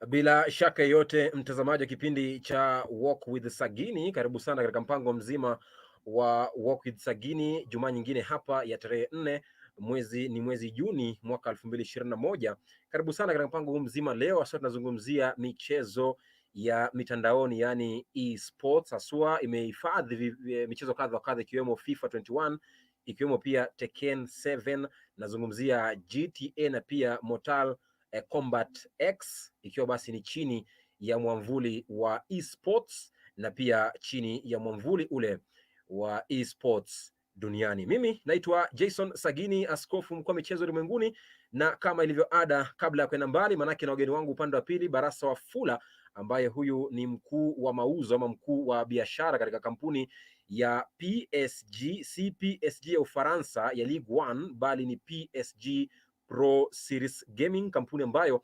Bila shaka yote mtazamaji wa kipindi cha Walk with Sagini, karibu sana katika mpango mzima wa Walk with Sagini. Jumaa nyingine hapa ya tarehe 4 mwezi Juni mwaka 2021. Karibu sana katika mpango huu mzima. Leo sasa tunazungumzia michezo ya mitandaoni, yani e-sports. Haswa imehifadhi michezo kadha wa kadha ikiwemo FIFA 21, ikiwemo pia Tekken 7, nazungumzia GTA na pia Mortal Kombat X, ikiwa basi ni chini ya mwamvuli wa esports na pia chini ya mwamvuli ule wa esports duniani. Mimi naitwa Jason Sagini, askofu mkuu wa michezo ulimwenguni, na kama ilivyo ada, kabla ya kwenda mbali, manake na wageni wangu upande wa pili, Barasa Wafula, ambaye huyu ni mkuu wa mauzo ama mkuu wa biashara katika kampuni ya PSG, si PSG ya Ufaransa ya Ligue 1, bali ni PSG Pro Series Gaming, kampuni ambayo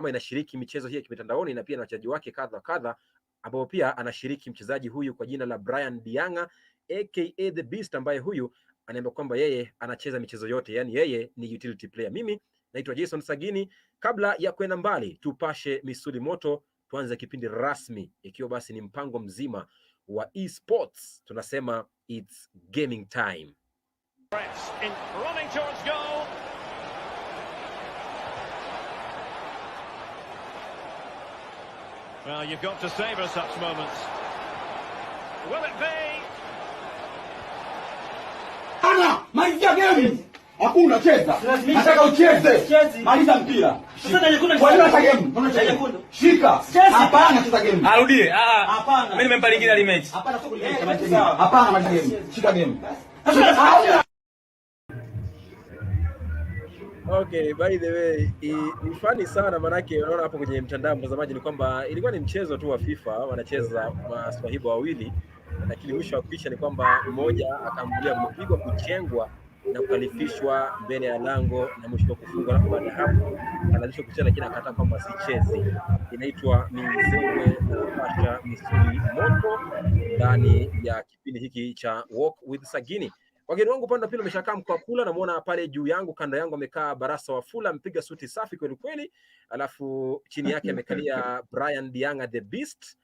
inashiriki michezo hii ya mitandaoni na pia na wachezaji wake kadha kadha, ambao pia anashiriki mchezaji huyu kwa jina la Diang'a aka The Beast, ambaye huyu anaambia kwamba yeye anacheza michezo yote, yani yeye ni utility player. Mimi naitwa Jason Sagini. Kabla ya kwenda mbali, tupashe misuli moto, tuanze kipindi rasmi, ikiwa basi ni mpango mzima wa esports. Tunasema it's gaming time. In running towards goal. Well, you've got to savor such moments. Will it be? Ana, maliza game. Hakuna cheza. Nataka ucheze. Maliza mpira. Sasa nyekundu. Kwa nini unataka game? Unataka nyekundu. Shika. Hapana, cheza game. Arudie. Hapana. Mimi nimempa lingine rematch. Hapana, sio rematch. Hapana, maliza game. Shika game. Okay, by the way, ni funny sana manake unaona hapo kwenye mtandao mtazamaji, ni kwamba ilikuwa ni mchezo tu wa FIFA, wanacheza maswahiba wawili, lakini mwisho wa kuisha ni kwamba mmoja akambulia kupigwa, kuchengwa na kukalifishwa mbele ya lango na mwisho kufungwa, na baada ya hapo analishwa kucheza, lakini akataka kwamba sicheze. Inaitwa mizengwe na pasha misuli moto ndani ya kipindi hiki cha Walk with Sagini. Wageni wangu upande wa pili wameshakaa mkakula, namuona pale juu yangu kanda yangu amekaa Barasa Wafula, mpiga suti safi kweli kweli, alafu chini yake amekalia Diang'a The Beast,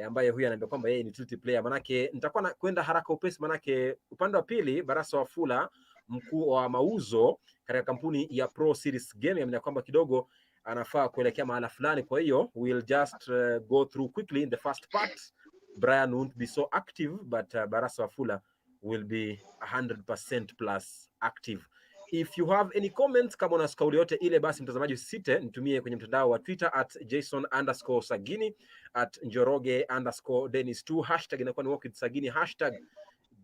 ambaye huyu anaambia kwamba yeye ni utility player. Manake nitakuwa kwenda haraka upesi, manake upande wa pili Barasa Wafula, mkuu wa mauzo katika kampuni ya Pro Series Gaming, anaambia kwamba kidogo anafaa kuelekea mahala fulani, kwa hiyo we'll just go through quickly in the first part. Brian won't be so active, but Barasa Wafula will be 100% plus active. If you have any comments, kama una kauli yote ile, basi mtazamaji usisite nitumie kwenye mtandao wa Twitter @Jason_Sagini, @Njoroge_Dennis2, hashtag inakuwa ni Walk with Sagini, hashtag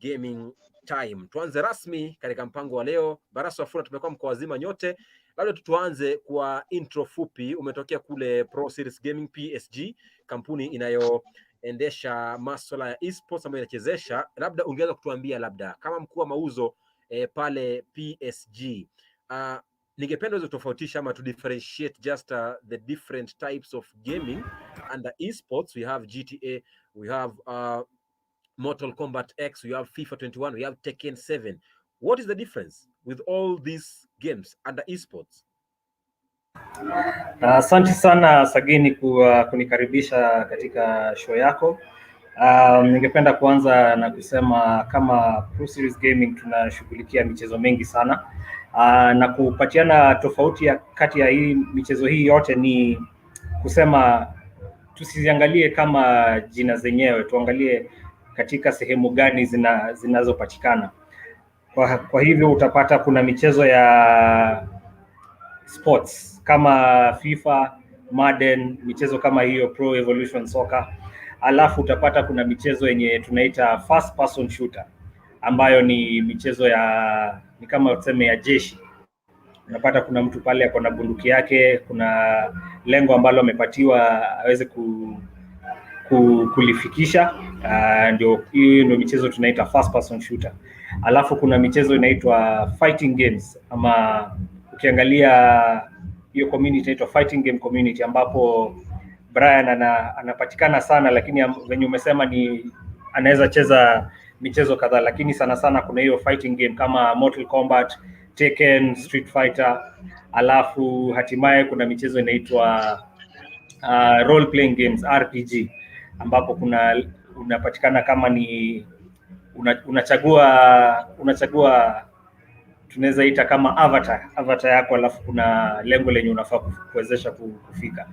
gaming time. Tuanze rasmi katika mpango wa leo. Barasa Wafula, tumekuwa mkoa wazima nyote, labda tuanze kwa intro fupi. Umetokea kule Pro Series Gaming PSG, kampuni inayoendesha masuala ya esports ambayo inachezesha, labda ungeweza kutuambia labda kama mkuu wa mauzo pale PSG, ningependa uweze kutofautisha ama to differentiate just the different types of gaming under esports. We have GTA, we have Mortal Kombat X, we have FIFA 21, we have Tekken 7. What is the difference with all these games under esports? Asante sana Sagini kunikaribisha katika show yako. Ningependa kuanza na kusema kama Pro Series Gaming tunashughulikia michezo mengi sana. Na kupatiana tofauti ya kati ya hii michezo hii yote ni kusema tusiziangalie kama jina zenyewe, tuangalie katika sehemu gani zinazopatikana. Kwa hivyo utapata kuna michezo ya sports kama FIFA, Madden, michezo kama hiyo, Pro Evolution Soccer. Alafu utapata kuna michezo yenye tunaita first person shooter, ambayo ni michezo ni kama tuseme ya jeshi. Unapata kuna mtu pale ako na bunduki yake, kuna lengo ambalo amepatiwa aweze kulifikisha, ndio hiyo ndio michezo tunaita first person shooter. Alafu kuna michezo inaitwa fighting games, ama ukiangalia hiyo community inaitwa fighting game community, ambapo Brian anapatikana sana, lakini venye umesema ni anaweza cheza michezo kadhaa, lakini sana sana kuna hiyo fighting game kama Mortal Kombat, Tekken, Street Fighter. Alafu hatimaye kuna michezo inaitwa role playing games, RPG, ambapo unapatikana kama ni unachagua tunaweza ita kama avatar yako, alafu kuna lengo lenye unafaa kuwezesha kufika.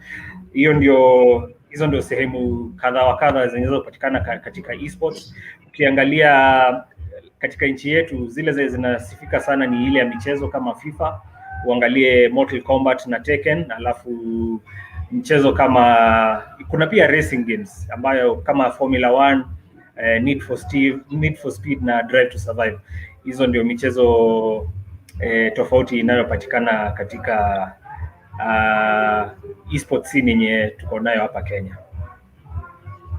Hizo ndio sehemu kadha zinaweza kupatikana katika esports. Ukiangalia katika nchi yetu, zile zinasifika sana ni ile ya michezo kama FIFA, uangalie Mortal Kombat na Tekken, alafu mchezo kama kuna pia racing games ambayo kama Formula 1, Need for Speed na Drive to Survive. Hizo ndio michezo tofauti inayopatikana katika esports scene yenye tuko nayo hapa Kenya.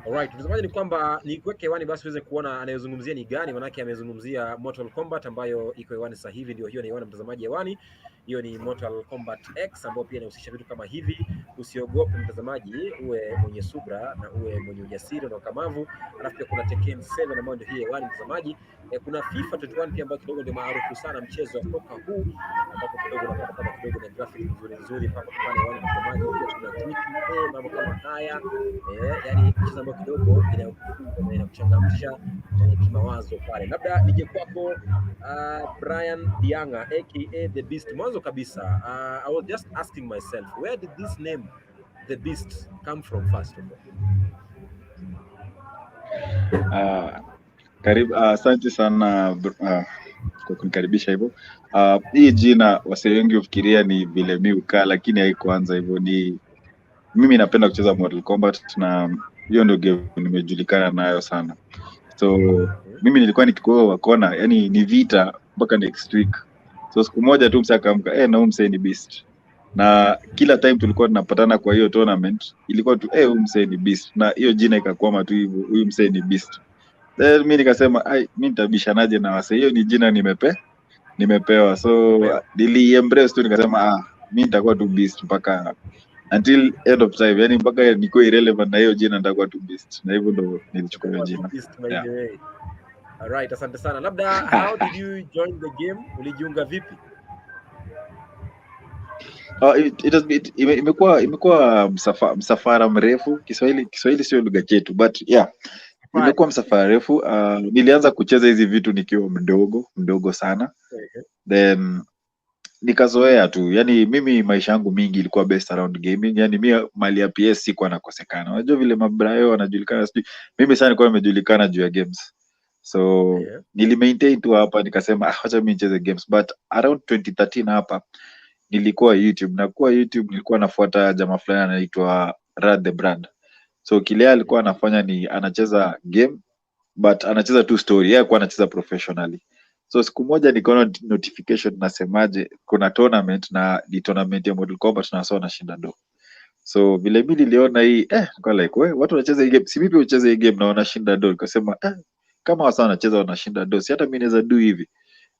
Alright, mtazamaji, ni kwamba nikuweke hewani basi uweze kuona anayozungumzia ni gani, manake amezungumzia Mortal Kombat ambayo iko hewani sasa hivi, ndio hiyo ni hewani mtazamaji hewani. Hiyo ni Mortal Kombat X ambayo pia inahusisha vitu kama hivi. Usiogope mtazamaji, uwe mwenye subra na uwe mwenye ujasiri na ukamavu. Alafu pia kuna Tekken 7 ambayo ndio hiyo hewani mtazamaji. Kuna FIFA 21 pia ambayo kidogo ndio maarufu sana mchezo wa soka huu, ambapo kidogo unapata kama kidogo na graphics nzuri pale kwa hewani mtazamaji. Pia kuna GTA, mambo kama haya. Yani mchezo ambao kidogo inakuchangamsha kimawazo pale. Labda nije kwako Brian Diang'a aka The Beast. Mwanzo kabisa, I was just asking myself, where did this name The Beast come from first of all? Karibu, asante sana kwa kunikaribisha hivyo. Hii jina wase wengi ufikiria ni vile mimi ukaa, lakini haikuanza hivyo. Ni mimi napenda kucheza Mortal Kombat na hiyo ndio game nimejulikana nayo sana. So mimi nilikuwa nikikuwa wakona, yani ni vita mpaka next week. So siku moja tu msaka akamka, na msee ni Beast. Na kila time tulikuwa tunapatana kwa hiyo tournament, ilikuwa tu msee ni Beast. Na hiyo jina ikakwama tu hivyo, huyu msee ni Beast. Then mimi nikasema, mimi nitabishanaje na wase, hiyo ni jina nimepewa. So nili embrace tu, nikasema mimi nitakuwa tu Beast mpaka until end of time, yani mpaka niko irrelevant na hiyo jina nitakuwa tu Beast. Na hivyo ndo nilichukua hiyo jina. Yeah. Alright, asante sana. Labda how did you join the game? Ulijiunga vipi? Imekuwa msafara mrefu. Kiswahili sio lugha yetu, but yeah, imekuwa msafara mrefu. Nilianza kucheza hizi vitu nikiwa mdogo sana. Then nikazoea tu. Yani mimi maisha yangu mingi ilikuwa based around gaming. Yani mimi mali ya PS sikuwa nakosekana. Unajua vile mabrayo wanajulikana, mimi sana nilikuwa nimejulikana juu ya games. So nili maintain tu hapa, nikasema acha mimi nicheze games. But around 2013 hapa nilikuwa YouTube, na kwa YouTube nilikuwa nafuata jamaa fulani anaitwa The Brand. So kile alikuwa anafanya ni anacheza game but anacheza tu story, yeye alikuwa anacheza professionally. So siku moja nikaona notification nasemaje kuna tournament, na ni tournament ya Mortal Kombat na sawa nashinda do. So vile mimi niliona hii nikawa like watu wanacheza hii game, si mimi ucheze hii game na wanashinda do. Nikasema kama wasa wanacheza wanashinda do, si hata mimi naweza do hivi.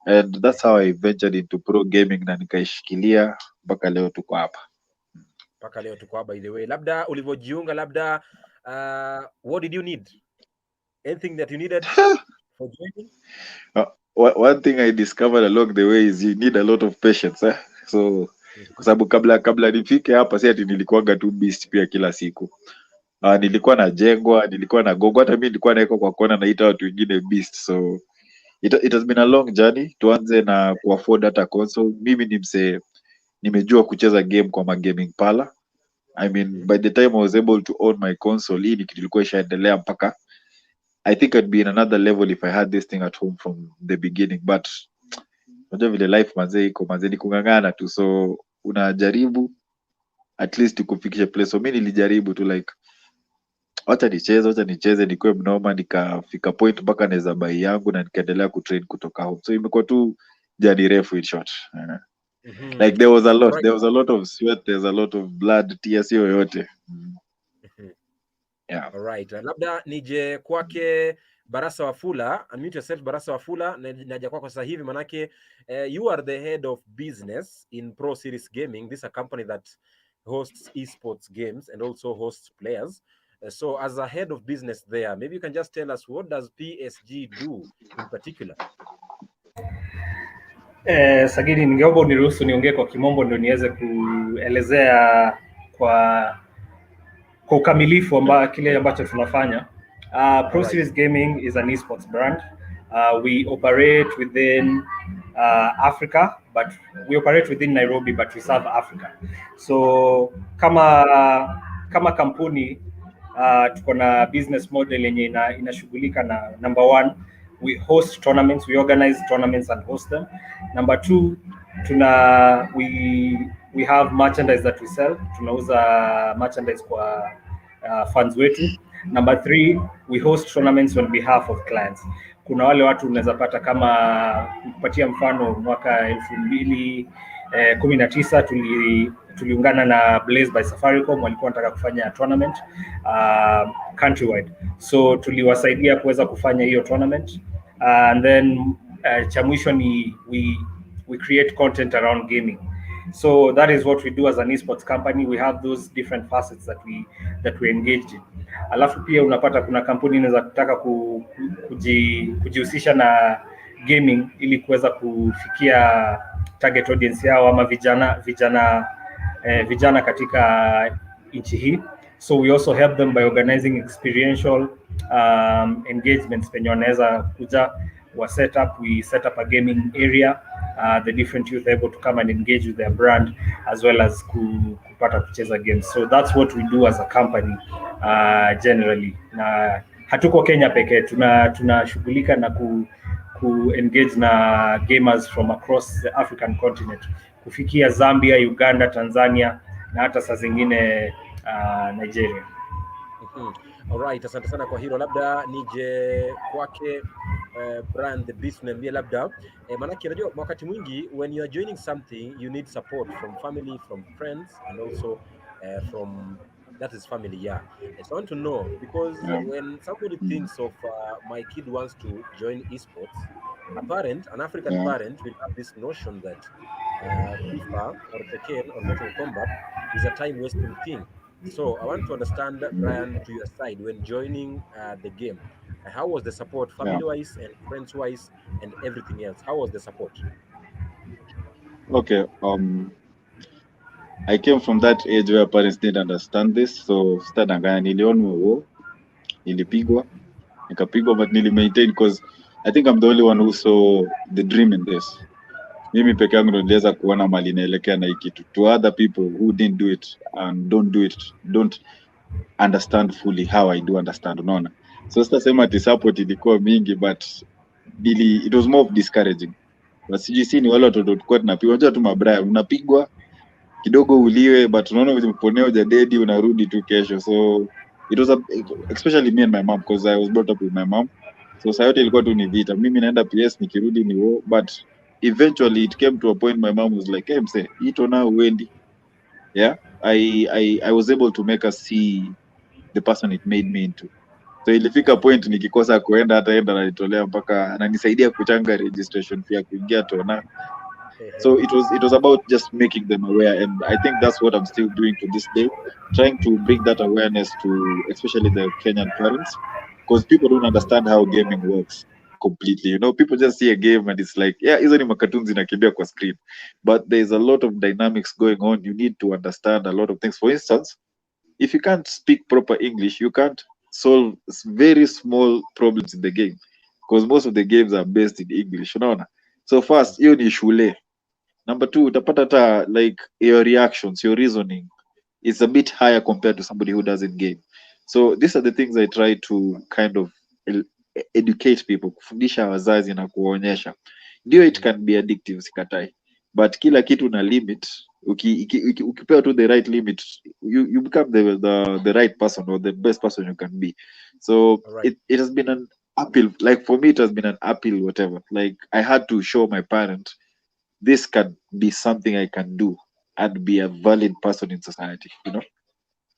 And that's how I ventured into pro gaming, na nikaishikilia mpaka leo tuko hapa. By the way, labda ulivyojiunga, labda what did you need? Anything that you needed for joining? One thing I discovered along the way is you need a lot of patience. So kwa sababu kabla nifike hapa, si ati nilikuwaga tu Beast pia kila siku. Nilikuwa najengwa, nilikuwa na gogo, hata mimi nilikuwa naiko kwa kona naita watu wengine Beast. So it has been a long journey. Tuanze na kuafford data console. Mimi ni msee nimejua kucheza game kwa gaming parlor. I mean, by the time I was able to own my console, hii nilikuwa ishaendelea mpaka I think I'd be in another level if I had this thing at home from the beginning. But unajua vile life manze ni kungangana tu, so unajaribu at least kufikisha place. So mimi nilijaribu tu like wacha nicheze nikuwe mnoma, nikafika point mpaka naweza buy yangu na nikaendelea kutrain kutoka home. So imekuwa tu journey refu in short. Like there was a lot of sweat, there's a lot of blood, tears yote. Yeah. Alright, labda nije kwake Barasa Wafula. Unmute yourself Barasa Wafula, naja kwako sasa hivi manake you are the head of business in Pro Series Gaming. This is a company that hosts esports games and also hosts players. So as a head of business there, maybe you can just tell us, what does PSG do in particular? Sagini, ningeomba uniruhusu niongee kwa kimombo ndio niweze kuelezea kwa kwa ukamilifu kile ambacho tunafanya. Pro Series Gaming is an esports brand. We operate within Africa, but we operate within Nairobi, but we serve Africa. So kama kampuni tuko na business model yenye inashughulika na, number one, we host tournaments, we organize tournaments and host them. Number two, we have merchandise that we sell. Tunauza merchandise kwa fans wetu. Number three, we host tournaments on behalf of clients. Kuna wale watu unaweza pata, kama kupatia mfano, mwaka 2019 tuliungana na Blaze by Safaricom, walikuwa wanataka kufanya tournament countrywide, so tuliwasaidia kuweza kufanya hiyo tournament. And then cha mwisho ni we create content around gaming. So that is what we do as an esports company. We have those different facets that we engage in. Alafu pia unapata kuna kampuni inaweza kutaka kujihusisha na gaming ili kuweza kufikia target audience yao ama vijana katika nchi hii. So we also help them by organizing experiential engagements penye wanaweza kuja we set up a gaming area. The different youth are able to come and engage with their brand as well as kupata kucheza games. So that's what we do as a company generally. Na hatuko Kenya pekee, tunashughulika na ku engage na gamers from across the African continent, kufikia Zambia, Uganda, Tanzania na hata saa zingine Nigeria. Alright, asante sana kwa hilo. Labda nije kwake Brand the Beast, niambie labda manake unajua wakati mwingi when you are joining something you need support from family, from friends, and also from that is family. So I want to know, because when somebody thinks of my kid wants to join esports, an African parent will have this notion that FIFA or Tekken or Mortal Kombat is a time wasting thing. So I want to understand, Brian, to your side, when joining the game, how was the support, family-wise and friends-wise and everything else? How was the support? Okay, I came from that age where parents didn't understand this, so nilionwa, nilipigwa, nikapigwa, but nili-maintain because I think I'm the only one who saw the dream in this. Mimi peke yangu ndo niliweza kuona mali naelekea na hii kitu. To other people who didn't do it and don't do it, don't understand fully how I do understand, unaona. So sitasema ati support ilikuwa mingi, but it was more of discouraging. But sijui ni wale watu tulikuwa tunapigwa, unajua tu mabraya, unapigwa kidogo uliwe, but unaona umeponea uja dedi unarudi tu kesho. So it was especially me and my mom, because I was brought up with my mom. So sayote ilikuwa tu ni vita. Mimi naenda PS nikirudi ni wo, but eventually it came to a point my mom was like, hey mse, ito na uendi. I was able to make her see the person it made me into. So ilifika point nikikosa kuenda hata enda ananitolea mpaka ananisaidia kuchanga registration fee kuingia tona. So it was about just making them aware, and I think that's what I'm still doing to this day, trying to bring that awareness to especially the Kenyan parents, because people don't understand how gaming works completely. You know, people just see a game and it's like, yeah, hizo ni makatuni zinakimbia kwa screen, but there's a lot of dynamics going on. You need to understand a lot of things. For instance, if you can't speak proper English, you can't solve very small problems in the game, because most of the games are based in English, unaona. So first, hiyo ni shule. Number two, utapata hata like your reactions, your reasoning is a bit higher compared to somebody who doesn't game. So these are the things I try to kind of educate people, kufundisha wazazi na kuonyesha. Ndio, it can be addictive, sikatai, but kila kitu na limit. Ukipewa to the right limit, you become the right person or the best person you can be. So it has been an appeal. Like for me, it has been an appeal, whatever. Like I had to show my parent this can be something I can do and be a valid person in society, you know.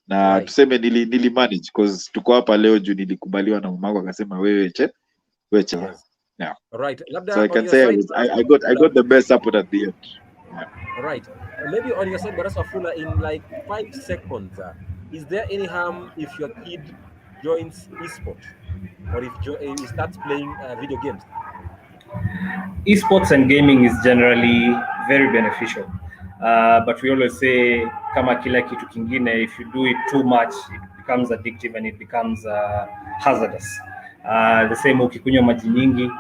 Na tuseme nili manage, because tuko hapa leo juu nilikubaliwa na mamangu akasema wewe cheza. Yeah. Right. So I can say I got the best support at the end. Yeah. Right. Maybe on your side, Barasa Fula, in like 5 seconds, is there any harm if your kid joins esports or if he starts playing video games? Esports and gaming is generally very beneficial, but we always say kama kila kitu kingine, if you do it too much, it becomes addictive and it becomes hazardous. The same ukikunywa maji nyingi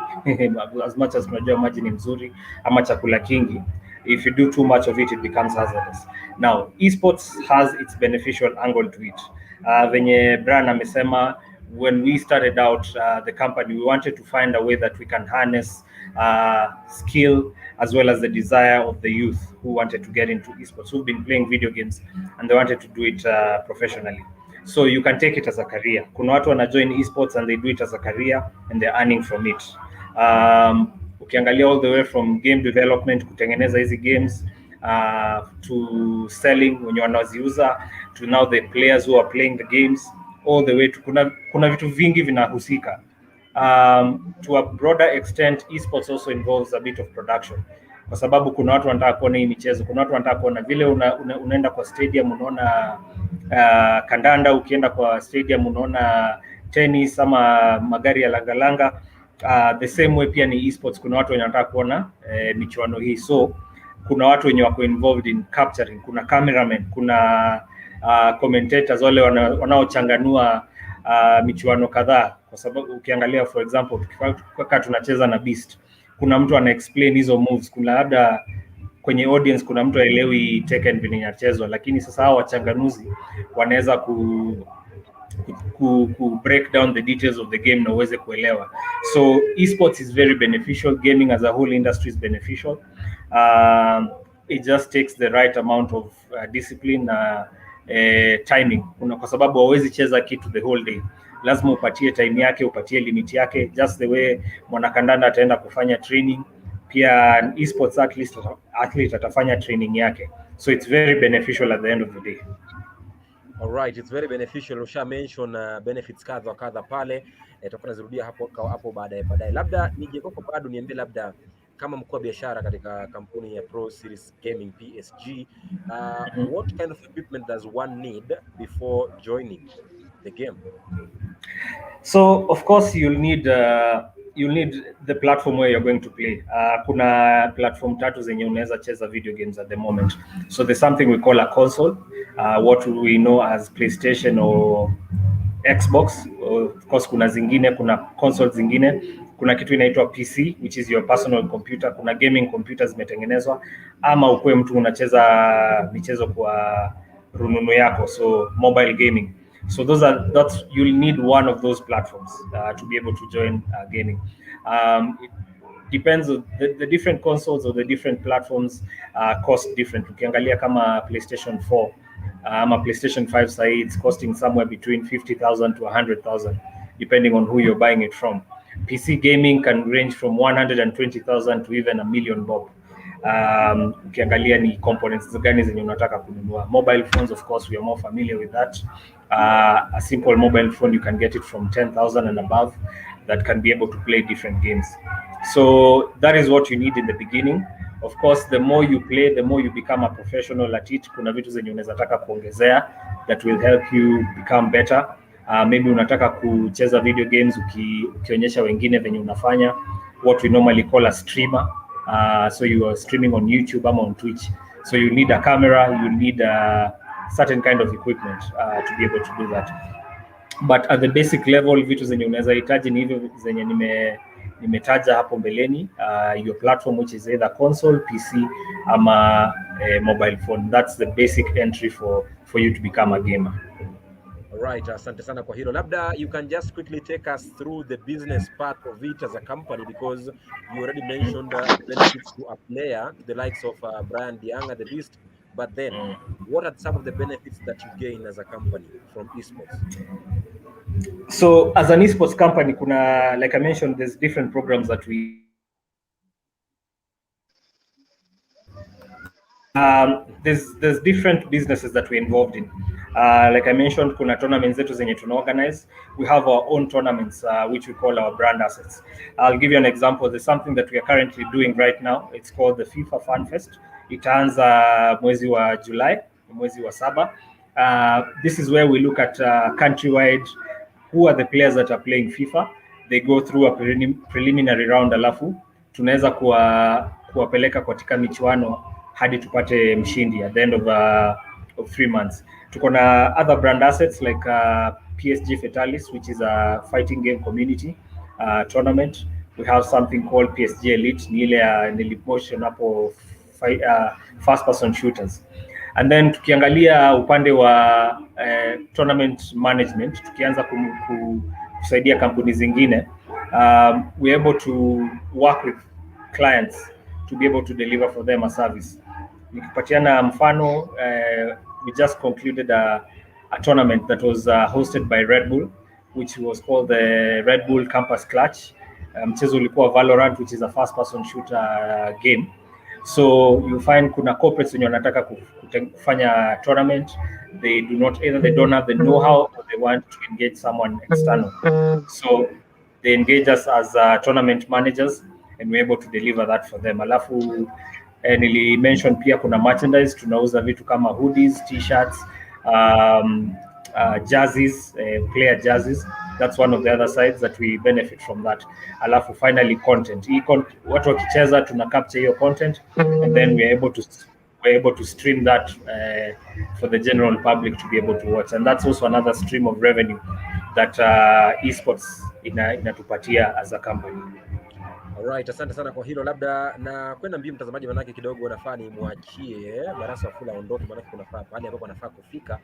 as much as tunajua maji ni mzuri ama chakula kingi, if you do too much of it, it becomes hazardous. Now, esports has its beneficial angle to it. Venye Brian amesema, when we started out the company, we wanted to find a way that we can harness skill as well as the desire of the youth who wanted to get into esports, who've been playing video games and they wanted to do it professionally. So you can take it as a career. Kuna watu wana join esports and they do it as a career and they're earning from it. Ukiangalia all the way from game development, kutengeneza hizi games, to selling wenye wanaziuza, to now the players who are playing the games, all the way to kuna vitu vingi vinahusika. To a broader extent, esports also involves a bit of production, kwa sababu kuna watu wanataka kuona hii michezo, kuna watu wanataka kuona vile unaenda kwa stadium unaona kandanda, ukienda kwa stadium unaona tennis ama magari ya langalanga. The same way pia ni esports, kuna watu wanataka kuona michuano hii, so kuna watu wenye wako involved in capturing, kuna cameramen, kuna commentators wale wanaochanganua michuano kadhaa, kwa sababu ukiangalia for example tukifika tunacheza na Beast, kuna mtu ana explain hizo moves, kuna labda kwenye audience kuna mtu aelewi Tekken vile inachezwa, lakini sasa hao wachanganuzi wanaweza ku break down the details of the game na uweze kuelewa. So esports is very beneficial, gaming as a whole industry is beneficial. It just takes the right amount of discipline na timing, kwa sababu hauwezi cheza kitu the whole day, lazima upatie time yake, upatie limit yake, just the way mwanakandanda ataenda kufanya training, pia esports athlete atafanya training yake. So it's very beneficial at the end of the day. All right, it's very beneficial. Usha mention benefits kadha pale, tutakuwa nazirudia hapo baadaye. Labda nije kwako bado niambie, labda kama mkuu wa biashara katika kampuni ya Pro Series Gaming PSG, what kind of equipment does one need before joining the game? So of course you'll need the platform where you're going to play. Kuna platform tatu zenye unaweza cheza video games at the moment. So there's something we call a console, what we know as PlayStation or Xbox. Of course kuna zingine, kuna consoles zingine, kuna kitu inaitwa PC which is your personal computer, kuna gaming computers zimetengenezwa, ama ukue mtu unacheza michezo kwa rununu yako, so mobile gaming. So you'll need one of those platforms to be able to join gaming. It depends on the different consoles or the different platforms cost different. Ukiangalia kama PlayStation 4 ama PlayStation 5 side, it's costing somewhere between 50,000 to 100,000 depending on who you're buying it from. PC gaming can range from 120,000 to even $1 million. Ukiangalia ni components gani zenye unataka kununua. Mobile phones, of course, we are more familiar with that. A simple mobile phone, you can get it from 10,000 and above, that can be able to play different games. So that is what you need in the beginning. Of course, the more you play, the more you become a professional at it. Kuna vitu zenye unaweza taka kuongezea that will help you become better. Maybe unataka kucheza video games ukionyesha wengine venye unafanya, what we normally call a streamer. So you are streaming on YouTube or on Twitch. So you need a camera, you need a certain kind of equipment to be able to do that. But at the basic level, vitu zenye unaweza hitaji ni hivyo zenye nimetaja hapo mbeleni, your platform which is either console, PC ama mobile phone. That's the basic entry for you to become a gamer. Right, asante sana kwa hilo. Labda you can just quickly take us through the business part of it as a company, because you already mentioned benefits to a player, the likes of Diang'a The Beast. But then, what are some of the benefits that you gain as a company from esports? So as an esports company, kuna, like I mentioned, there's different programs that we there's different businesses that we're involved in. Like I mentioned, kuna tournaments zetu zenye tuna organize. We have our own tournaments which we call our brand assets. I'll give you an example. There's something that we are currently doing right now. It's called the FIFA Fan Fest. Itaanza mwezi wa July, mwezi wa 7. This is where we look at countrywide who are the players that are playing FIFA. They go through a preliminary round, alafu tunaweza kuwapeleka katika michuano hadi tupate mshindi at the end of of 3 months. Tuko na other brand assets like PSG Fatalis, which is a fighting game community tournament. We have something called PSG Elite, ni ile ya Nilimotion hapo first person shooters. And then tukiangalia upande wa tournament management, tukianza kusaidia kampuni zingine, we're able to work with clients to be able to deliver for them a service. Nikipatiana mfano, we just concluded a tournament that was hosted by Red Bull, which was called the Red Bull Campus Clutch. Mchezo ulikuwa Valorant, which is a first person shooter game. So you find kuna corporates wenye wanataka kufanya tournament, they don't have the know-how, or they want to engage someone external. So they engage us as tournament managers, and we're able to deliver that for them. Alafu nili mention pia kuna merchandise, tunauza vitu kama hoodies, t-shirts, jerseys, player jerseys. That's one of the other sides that we benefit from that. Alafu finally content. Watu wakicheza tuna capture hiyo content, and then we're able to stream that for the general public to be able to watch, and that's also another stream of revenue that esports inatupatia as a company. Alright, asante sana kwa hilo. Labda na kwenda mbio mtazamaji, manake kidogo nafaa nimwachie Barasa Wafula aondoke, manake kuna pale ambapo anafaa kufika.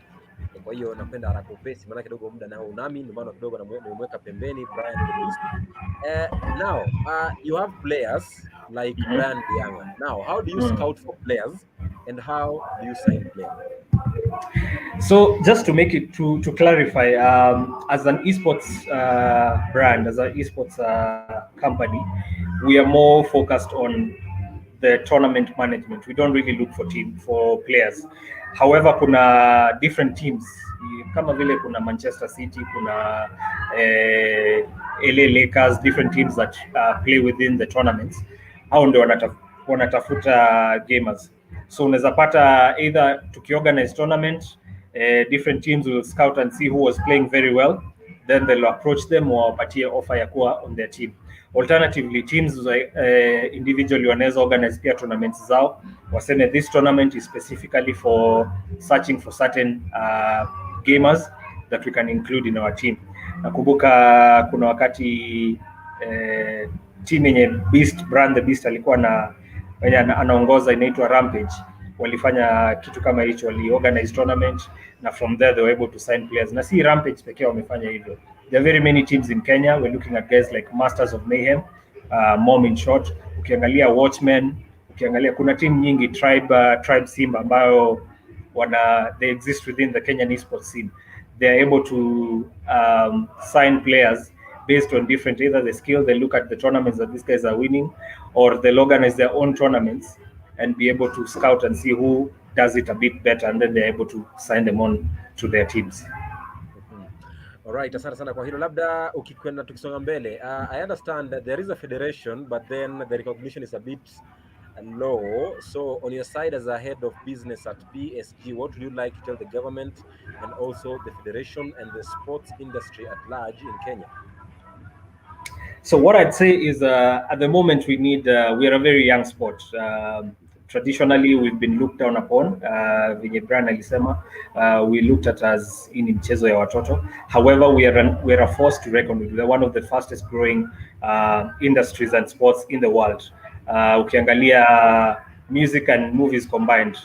Kwa hiyo nakwenda haraka upesi, maana kidogo muda nao unami, ndio maana kidogo namweka pembeni Brian The Beast. Now you have players like Brian Diang'a. Now how do you scout for players and how do you sign players? So just to make it to clarify, as an esports brand, as an esports company, we are more focused on the tournament management. We don't really look for players. However, kuna different teams kama vile kuna Manchester City, kuna LA Lakers, different teams that play within the tournaments. Hao ndio wanatafuta gamers. So unaweza pata either tukiorganize tournament, different teams will scout and see who was playing very well, then they'll approach them or wapatie offer ya kuwa on their team. Alternatively, teams individually wanaweza organize pia tournaments zao, waseme this tournament is specifically for searching for certain gamers that we can include in our team. Nakumbuka kuna wakati team yenye Brand The Beast alikuwa anaongoza, inaitwa Rampage, walifanya kitu kama hicho, waliorganize tournament, na from there they were able to sign players. Na si Rampage pekee wamefanya hivyo. There are very many teams in Kenya. We're looking at guys like Masters of Mayhem, Mom in short, ukiangalia Watchmen, ukiangalia kuna team nyingi, Tribe Simba ambayo they exist within the Kenyan esports scene. They are able to sign players based on different, either the skill, they look at the tournaments that these guys are winning, or they'll organize their own tournaments and be able to scout and see who does it a bit better, and then they're able to sign them on to their teams. Alright, asante sana kwa hilo. Labda ukikwenda tukisonga mbele, I understand that there is a federation, but then the recognition is a bit low. So on your side as a head of business at PSG, what would you like to tell the government and also the federation and the sports industry at large in Kenya? So what I'd say is at the moment we are a very young sport. Traditionally we've been looked down upon, venye Brian alisema, we looked at as in mchezo ya watoto. However, we are a force to reckon with. We're one of the fastest growing industries and sports in the world. Ukiangalia music and movies combined,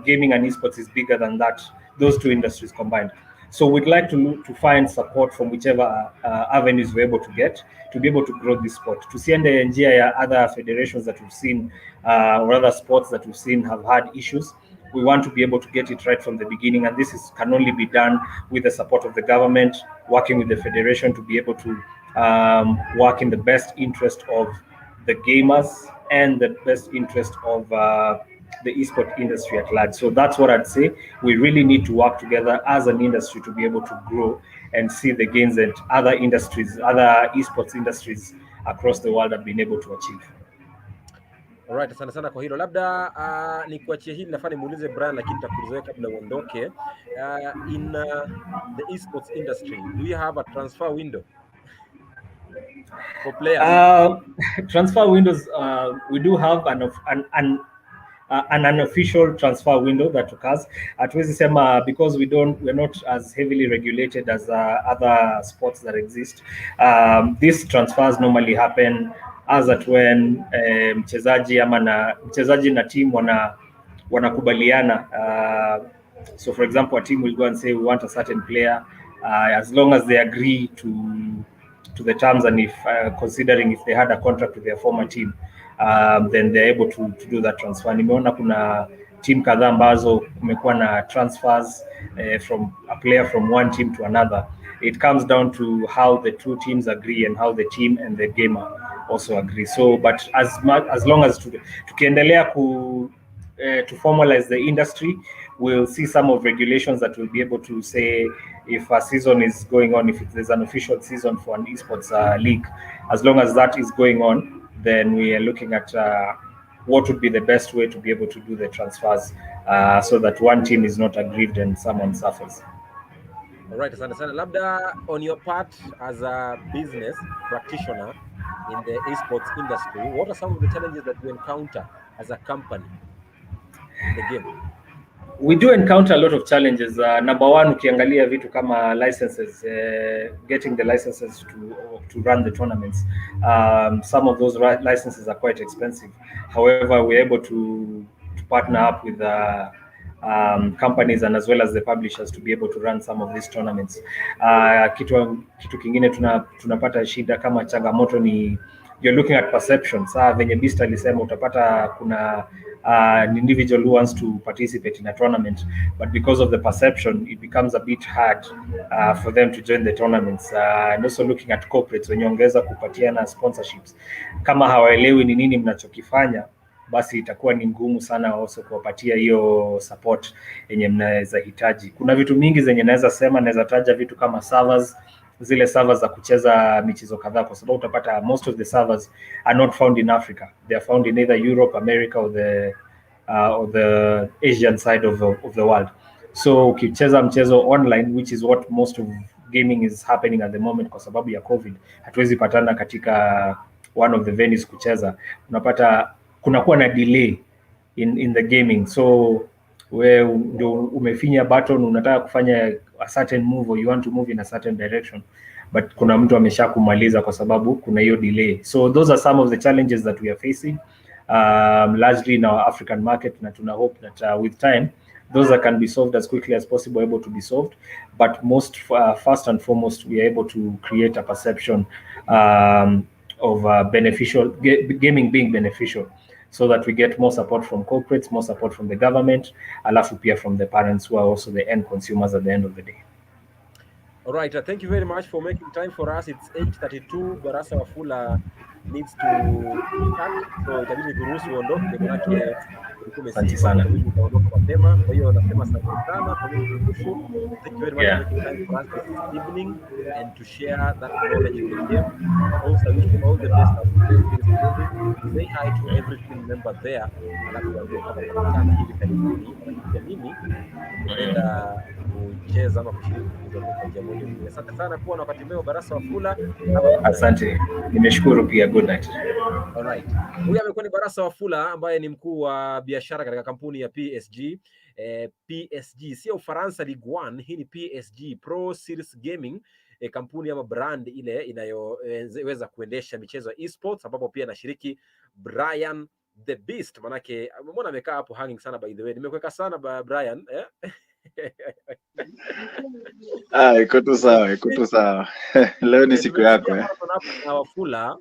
gaming and esports is bigger than that, those two industries combined. So we'd like to find support from whichever avenues we're able to get to be able to grow this sport. Tusiende njia ya other federations that we've seen or other sports that we've seen have had issues. We want to be able to get it right from the beginning, and this can only be done with the support of the government, working with the federation to be able to work in the best interest of the gamers and the best interest of the esport industry at large. So that's what I'd say. We really need to work together as an industry to be able to grow and see the gains that other industries, other esports industries across the world have been able to achieve. Alright, asante sana kwa hilo. Labda nikuachie hili, nafaa nimuulize Brian, lakini nitakuuliza kabla uondoke. In the esports industry, do you have a transfer window for players? Transfer windows, we do have, and an unofficial transfer window that occurs. Hatuwezi sema because we're not as heavily regulated as other sports that exist. These transfers normally happen as at when mchezaji na team wanakubaliana. So for example, a team will go and say we want a certain player, as long as they agree to the terms, and if considering if they had a contract with their former team, then they're able to do that transfer. Nimeona kuna team kadhaa ambazo kumekuwa na transfers from a player from one team to another. It comes down to how the two teams agree and how the team and the gamer also agree. So but as long as tukiendelea to formalize the industry, we'll see some of regulations that will be able to say if a season is going on, if there's an official season for an esports league, as long as that is going on, then we are looking at what would be the best way to be able to do the transfers, so that one team is not aggrieved and someone suffers. All right, asante sana. Labda on your part as a business practitioner in the esports industry, what are some of the challenges that you encounter as a company in the game? We do encounter a lot of challenges. Number one, ukiangalia vitu kama licenses, getting the licenses to run the tournaments. Some of those licenses are quite expensive. However, we're able to partner up with companies and as well as the publishers to be able to run some of these tournaments. Kitu kingine tunapata shida kama changamoto ni you're looking at perception. Saa venye Beast alisema utapata kuna an individual who wants to participate in a tournament, but because of the perception, it becomes a bit hard for them to join the tournaments. And also looking at corporates, wenye ongeza kupatiana sponsorships, kama hawaelewi ni nini mnachokifanya, basi itakuwa ni ngumu sana also kuwapatia hiyo support yenye mnaweza hitaji. Kuna vitu mingi zenye naweza taja vitu kama servers, zile servers za kucheza michezo kadhaa, kwa sababu utapata most of the servers are not found in Africa. They are found in either Europe, America or the Asian side of the world. So ukicheza mchezo online, which is what most of gaming is happening at the moment kwa sababu ya COVID, hatuwezi patana katika one of the venues kucheza, unapata kunakuwa na delay in the gaming. So we ndio umefinya button, unataka kufanya a certain move or you want to move in a certain direction, but kuna mtu ameshakumaliza kwa sababu kuna hiyo delay. So those are some of the challenges that we are facing, largely in our African market, na tuna hope that with time those that can be solved as quickly as possible able to be solved, but first and foremost we are able to create a perception of beneficial gaming being beneficial, so that we get more support from corporates, more support from the government, alafu pia from the parents who are also the end consumers at the end of the day. All right, thank you very much for making time for us. It's 8:32. Barasa Wafula needs to cut, so itabidi kuruhusu uondoke, manake asante sana. Utaondoka mapema. Kwa hiyo nasema asante sana kwa kutukufu. Thank you very much for making time for us this evening and to share that knowledge in the game. Also wish you all the best as say hi to every team member there. Alafu ndio kama hivi karibuni na mimi nenda kucheza ama kushiriki kwa jambo hili. Asante sana kuwa na wakati mwema Barasa Wafula. Asante. Nimeshukuru pia. Good night. All right. Huyu amekuwa ni Barasa Wafula ambaye ni mkuu wa biashara katika kampuni ya PSG. PSG sio Ufaransa Ligue 1, hii ni PSG Pro Series Gaming, kampuni ama brand ile inayoweza kuendesha michezo ya esports, ambapo pia anashiriki Diang'a The Beast. Manake umeona amekaa hapo hanging sana, by the way. Nimekuweka sana Brian, iko tu sawa. Leo ni siku yako na Wafula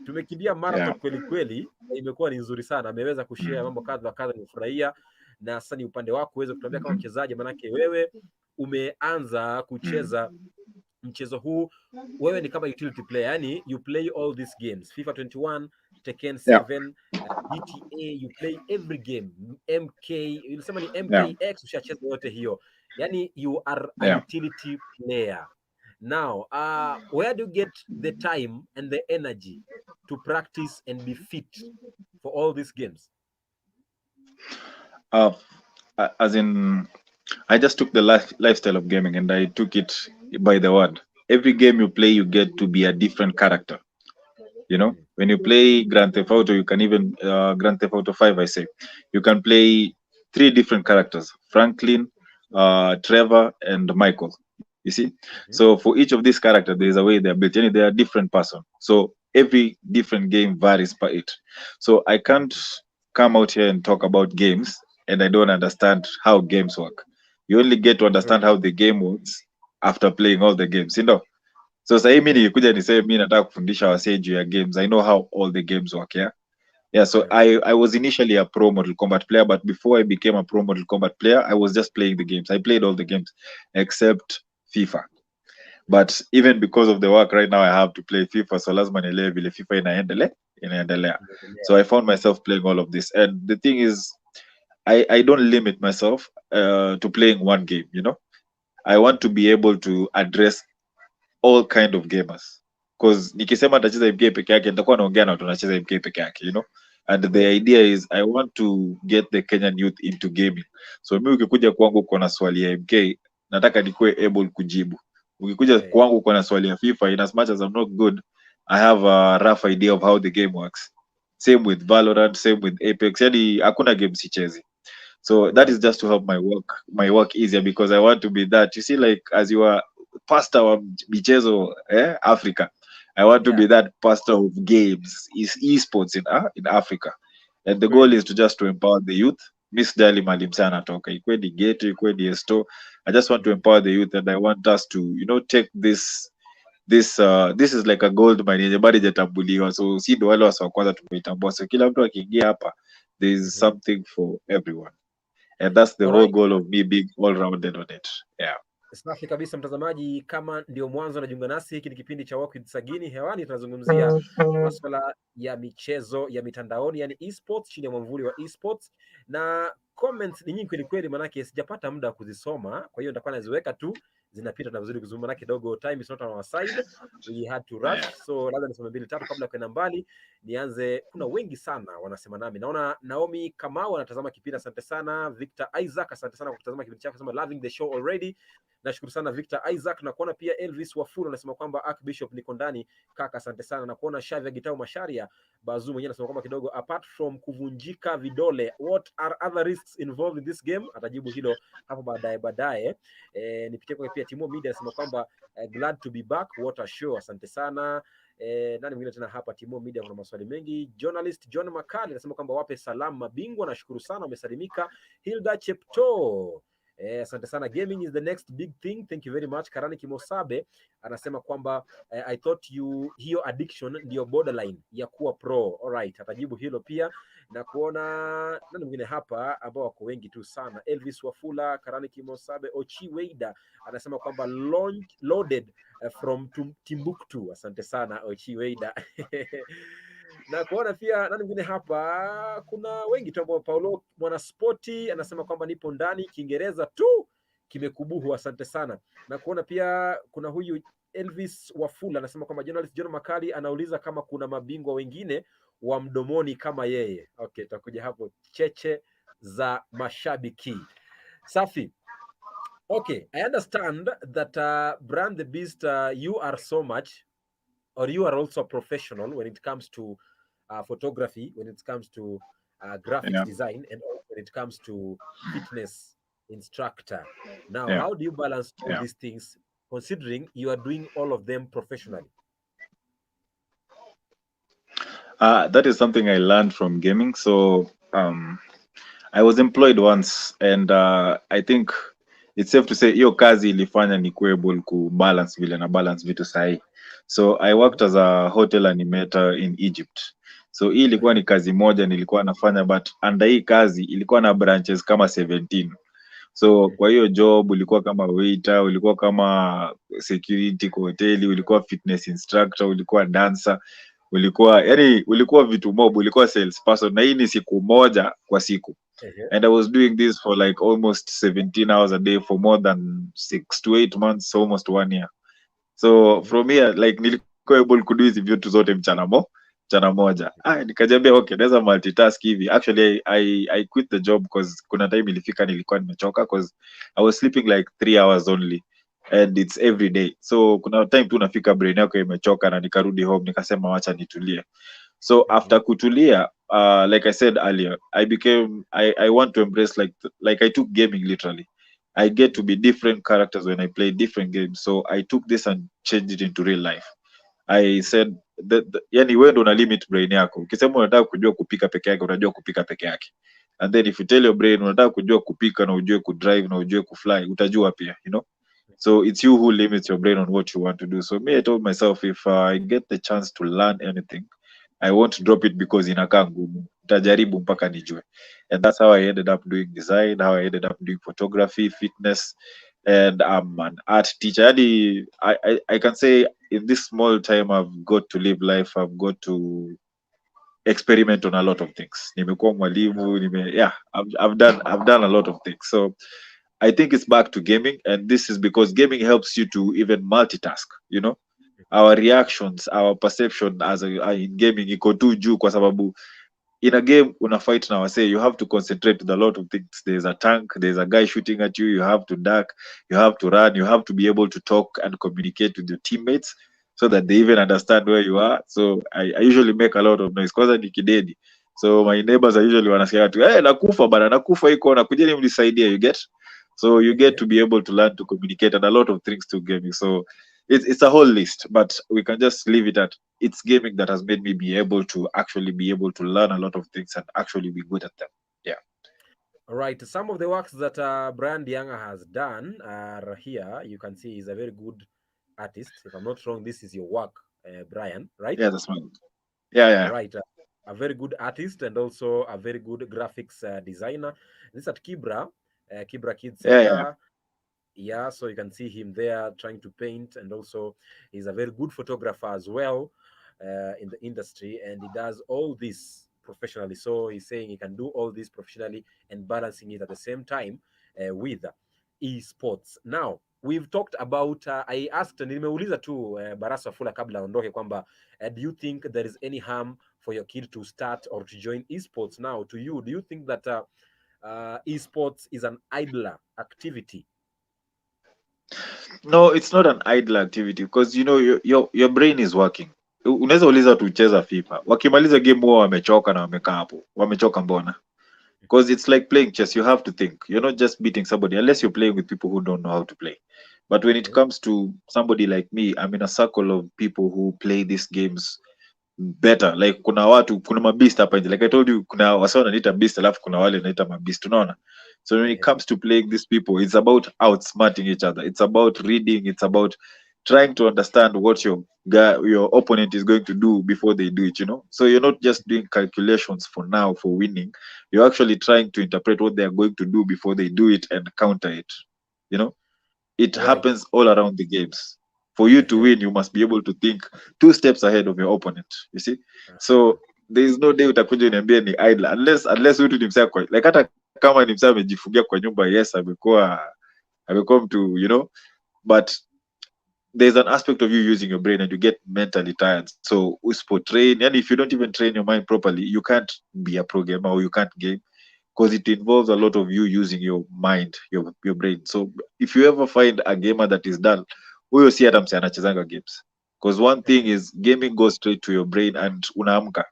tumekimbia marathon kweli kweli, imekuwa ni nzuri sana. Ameweza kushare mambo kadha kadha, nimefurahia. Na sasa ni upande wako uweze kutuambia kama mchezaji, manake wewe umeanza kucheza mchezo huu, wewe ni kama utility player, yani you play all these games, FIFA 21, Tekken 7, GTA, you play every game, MK, unasema ni MKX, ushacheza yote hiyo, yani you are a utility player. Now, where do you get the time and the energy to practice and be fit for all these games? As in, I just took the lifestyle of gaming and I took it by the word. Every game you play, you get to be a different character. You know, when you play Grand Theft Auto, you can even Grand Theft Auto 5, I say, you can play 3 different characters: Franklin, Trevor, and Michael. You see, so for each of these characters, there is a way they are built, and they are different person. So every different game varies by it. So I can't come out here and talk about games, and I don't understand how games work. You only get to understand how the game works after playing all the games, you know. So sasa hii mimi nikikuja niseme mimi nataka kufundisha wasee juu ya games, I know how all the games work, yeah. Yeah, so I was initially a pro Mortal Kombat player, but before I became a pro Mortal Kombat player, I was just playing the games. I played all the games except FIFA. But even because of the work right now, I have to play FIFA, so lazima nielewe vile FIFA inaendelea. So I found myself playing all of this. And the thing is, I don't limit myself to playing one game, you know. I want to be able to address all kind of gamers, because nikisema nitacheza MK peke yake nitakuwa naongea na watu wanacheza MK peke yake, you know. And the idea is I want to get the Kenyan youth into gaming. So mimi ukikuja kwangu uko na swali ya MK, nataka nikuwe able kujibu. Ukikuja kwangu uko na swali ya FIFA, in as much as I'm not good, I have a rough idea of how the game works. Same with Valorant, same with Apex. Yani hakuna game sichezi. So that is just to help my work easier, because I want to be that, you see, like as you are pastor wa michezo Africa, I want to be that pastor of games, is esports in Africa, and the goal is to empower the youth. Miss Dali Malim sana toka ikwe ni Gate, ikwe ni Esto. I just want to empower the youth, and I want us to, you know, take this is like a gold mine yenye bado hajatambuliwa, so si ndo wale wa kwanza tumeitambua. So kila mtu akiingia hapa, there is something for everyone, and that's the whole goal of me being all rounded on it. Yeah. Safi kabisa mtazamaji, kama ndio mwanzo unajiunga nasi, hiki ni kipindi cha Walk with Sagini. Hewani tunazungumzia masuala ya michezo ya mitandaoni, yani esports, chini ya mwamvuli wa esports, na comments ni nyingi kweli kweli, manake sijapata muda kuzisoma, kwa hiyo nitakuwa naziweka tu, zinapita na vizuri kuzungumza, manake dogo time is not on our side, we had to rush. So labda nisome mbili tatu kabla kwenda mbali. Nianze, kuna wengi sana wanasema nami. Naona Naomi Kamau anatazama kipindi, asante sana. Victor Isaac, asante sana kwa kutazama kipindi chako, sema loving the show already. Nashukuru sana Victor Isaac. Na kuona pia Elvis Wafula anasema kwamba Archbishop niko ndani kaka, asante sana. Na kuona Shavia Gitau Masharia Bazu mwenyewe anasema kwamba kidogo, apart from kuvunjika vidole, what are other risks involved in this game? Atajibu hilo hapo baadaye. Nipitie kwa pia Timo Media anasema kwamba glad to be back, what a show, asante sana. Nani mwingine tena hapa? Timo Media, kuna maswali mengi. Journalist John Makali anasema kwamba wape salamu mabingwa, nashukuru sana umesalimika. Hilda Chepto, asante sana. Gaming is the next big thing, thank you very much. Karani Kimosabe anasema kwamba I thought hiyo addiction ndio borderline ya kuwa pro. Alright, atajibu hilo pia. Na kuona nani mwingine hapa ambao wako wengi tu sana. Elvis Wafula, Karani Kimosabe, Ochi Weida anasema kwamba loaded from Timbuktu, asante sana Ochi Weida. Na kuona pia nani mwingine hapa, kuna wengi tu ambao. Paulo Mwanaspoti anasema kwamba nipo ndani, Kiingereza tu kimekubuhu, asante sana. Na kuona pia kuna huyu Elvis Wafula anasema kwamba journalist John Makali anauliza kama kuna mabingwa wengine wa mdomoni kama yeye. Okay, tutakuja hapo. Cheche za mashabiki. Safi. Okay, I understand that Brand the Beast, you are so much, or you are also a professional when it comes to photography, when it comes to graphics design, and also when it comes to fitness instructor. Now, how do you balance all these things, considering you are doing all of them professionally? That is something I learned from gaming. So I was employed once, and I think it's safe to say hiyo kazi ilifanya nikuwe able ku balance vile na balance vitu sahi. So I worked as a hotel animator in Egypt. So hii ilikuwa ni kazi moja nilikuwa nafanya, but under hii kazi ilikuwa na branches kama 17. So kwa hiyo job ulikuwa kama waiter, ulikuwa kama security kwa hoteli, ulikuwa fitness instructor, ulikuwa dancer, ulikuwa vitu mob, ulikuwa sales person, na hii ni siku moja kwa siku. And I was doing this for like almost 17 hours a day for more than 6 to 8 months, almost 1 year. So from here, like nilikuwa able to do hizi vitu zote mchana moja. Nikajambia okay, naweza multitask hivi. Actually I quit the job because kuna time ilifika nilikuwa nimechoka, because I was sleeping like 3 hours only. and it's every day. So kuna time tu nafika brain yako imechoka na nikarudi home nikasema wacha nitulie. So after kutulia, like I said earlier, I want to embrace like I took gaming literally. I get to be different characters when I play different games. So I took this and changed it into real life. I said yani wewe ndo una limit brain yako. Ukisema unataka kujua kupika peke yake, unajua kupika peke yake. And then if you tell your brain unataka kujua kupika na ujue kudrive na ujue kufly, utajua pia, you know. So it's you who limits your brain on what you want to do. So me, I told myself if I get the chance to learn anything, I won't drop it because inakaa ngumu. Nitajaribu mpaka nijue. And that's how I ended up doing design, how I ended up doing photography, fitness, and I'm an art teacher. I can say in this small time I've got to live life, I've got to experiment on a lot of things. Nimekuwa mwalimu, yeah, I've done a lot of things. So I think it's back to gaming, and this is because gaming helps you to even multitask, you know. Our reactions, our perception in gaming iko tu juu kwa sababu in a game una fight na wase, you have to concentrate with a lot of things. There's a tank, there's a guy shooting at you, you have to duck, you have to run, you have to be able to talk and communicate with your teammates so that they even understand where you are. So I usually make a lot of noise kwanza nikidedi. So my neighbors are usually wanasikia tu nakufa bana, nakufa iko na kujeni mnisaidie, you get. So you get to be able to learn to communicate and a lot of things to gaming. So it's a whole list, but we can just leave it at it's gaming that has made me be able to learn a lot of things and actually be good at them. Yeah. All right. Some of the works that Brian Diang'a has done are here. You can see he's a very good artist. If I'm not wrong, this is your work, Brian, right? Yeah, that's one. Yeah. All right. A very good artist and also a very good graphics designer. This is at Kibra Kids Center. Yeah, so you can see him there trying to paint, and also he's a very good photographer as well in the industry, and he does all this professionally. So he's saying he can do all this professionally and balancing it at the same time with esports. Now we've talked about I asked, nimeuliza tu Barasa Fula kabla aondoke kwamba do you think there is any harm for your kid to start or to join esports? Now to you, do you think that esports is an idler activity? No, it's not an idle activity because you know your brain is working. Unaweza uliza tucheza FIFA, wakimaliza game huwa wamechoka na wamekaa hapo, wamechoka mbona? Because it's like playing chess, you have to think. You're not just beating somebody unless you're playing with people who don't know how to play. But when it comes to somebody like me, I'm in a circle of people who play these games better. Like kuna mabist hapa nje, like I told you, kuna wasa wananiita beast alafu kuna wale wanaita mabist, unaona. So when it comes to playing these people, it's about outsmarting each other, it's about reading, it's about trying to understand what your opponent is going to do before they do it, you know. So you're not just doing calculations for now for winning, you're actually trying to interpret what they are going to do before they do it and counter it, you know. It happens all around the games. For you to win, you must be able to think 2 steps ahead of your opponent, you see. So there is no day utakuja uniambia ni idle unless mtu ni msea kwa, like hata kama ni msea amejifungia kwa nyumba, yes, amekuwa mtu, you know, but there's an aspect of you using your brain and you get mentally tired. So uspo train, and if you don't even train your mind properly, you can't be a pro gamer or you can't game, because it involves a lot of you using your mind, your brain. So if you ever find a gamer that is dull, huyo si hata mse anachezanga games, because one thing is gaming goes straight to your brain and unaamka,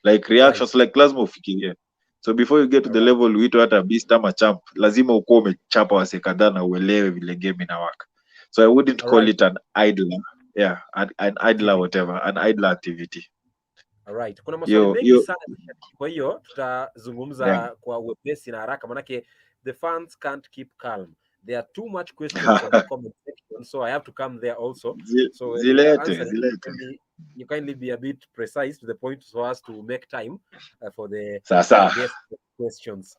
like reactions, like lazima ufikirie. So before you get to the level uitwe hata beast ama champ, lazima ukuwa umechapa wase kadhaa na uelewe vile game inawaka. So I wouldn't call it an idler, an idler whatever, an idler activity. Alright, kuna maswali mengi sana, kwa hiyo tutazungumza kwa wepesi na haraka manake the fans can't keep calm. There are too much questions on the comment section, so I have to come there also. So you kindly be a bit precise to the point so as to make time for the guest questions.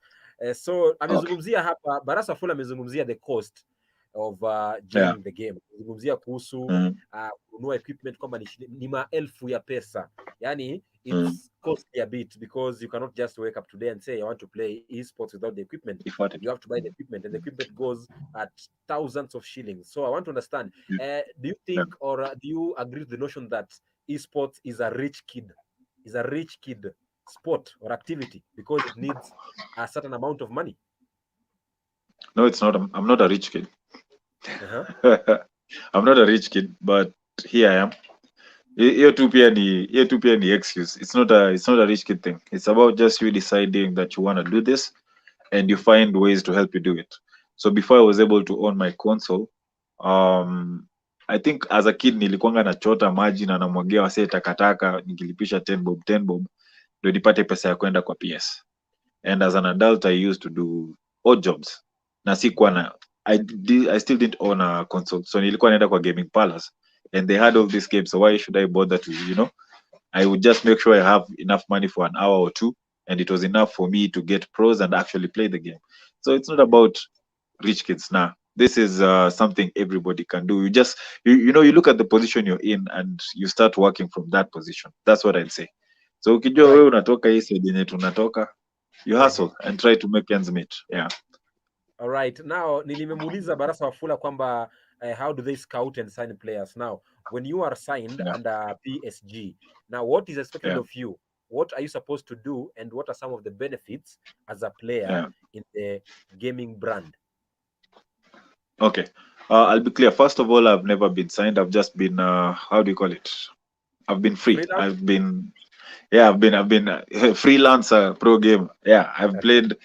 So amezungumzia hapa, Barasa Fula amezungumzia the cost of joining the game. Amezungumzia kuhusu kununua equipment kwamba ni maelfu ya pesa. Yani it's costly a bit because you cannot just wake up today and say I want to play esports without the equipment. You have to buy the equipment, and the equipment goes at thousands of shillings. So I want to understand, do you think or do you agree with the notion that esports is a rich kid sport or activity because it needs a certain amount of money? No, it's not. I'm not a rich kid. I'm not a rich kid, but here I am. Hiyo tu pia ni excuse. It's not a rich kid thing. It's about just you deciding that you want to do this and you find ways to help you do it. So before I was able to own my console, I think as a kid nilikuanga nachota maji na namwagia wasee takataka nikilipisha 10 bob ndio nipate pesa ya kwenda kwa PS. And as an adult I used to do odd jobs. Na sikuwa na I still didn't own a console. So nilikuwa naenda kwa gaming palace and they had all these games, so why should I bother to, I would just make sure I have enough money for an hour or two, and it was enough for me to get pros and actually play the game. So it's not about rich kids now. This is something everybody can do. You look at the position you're in and you start working from that position. That's what I'd say. So ukijua wewe unatoka hii side yenye tunatoka, you hustle and try to make ends meet. Yeah. All right. Now nilimemuuliza Barasa Wafula kwamba how do they scout and sign players? Now when you are signed under PSG, now what is expected of you? What are you supposed to do, and what are some of the benefits as a player in the gaming brand? Okay. I'll be clear. First of all, I've never been signed. I've just been how do you call it? I've been free. Freelance? I've been a freelancer pro gamer. Yeah, I've played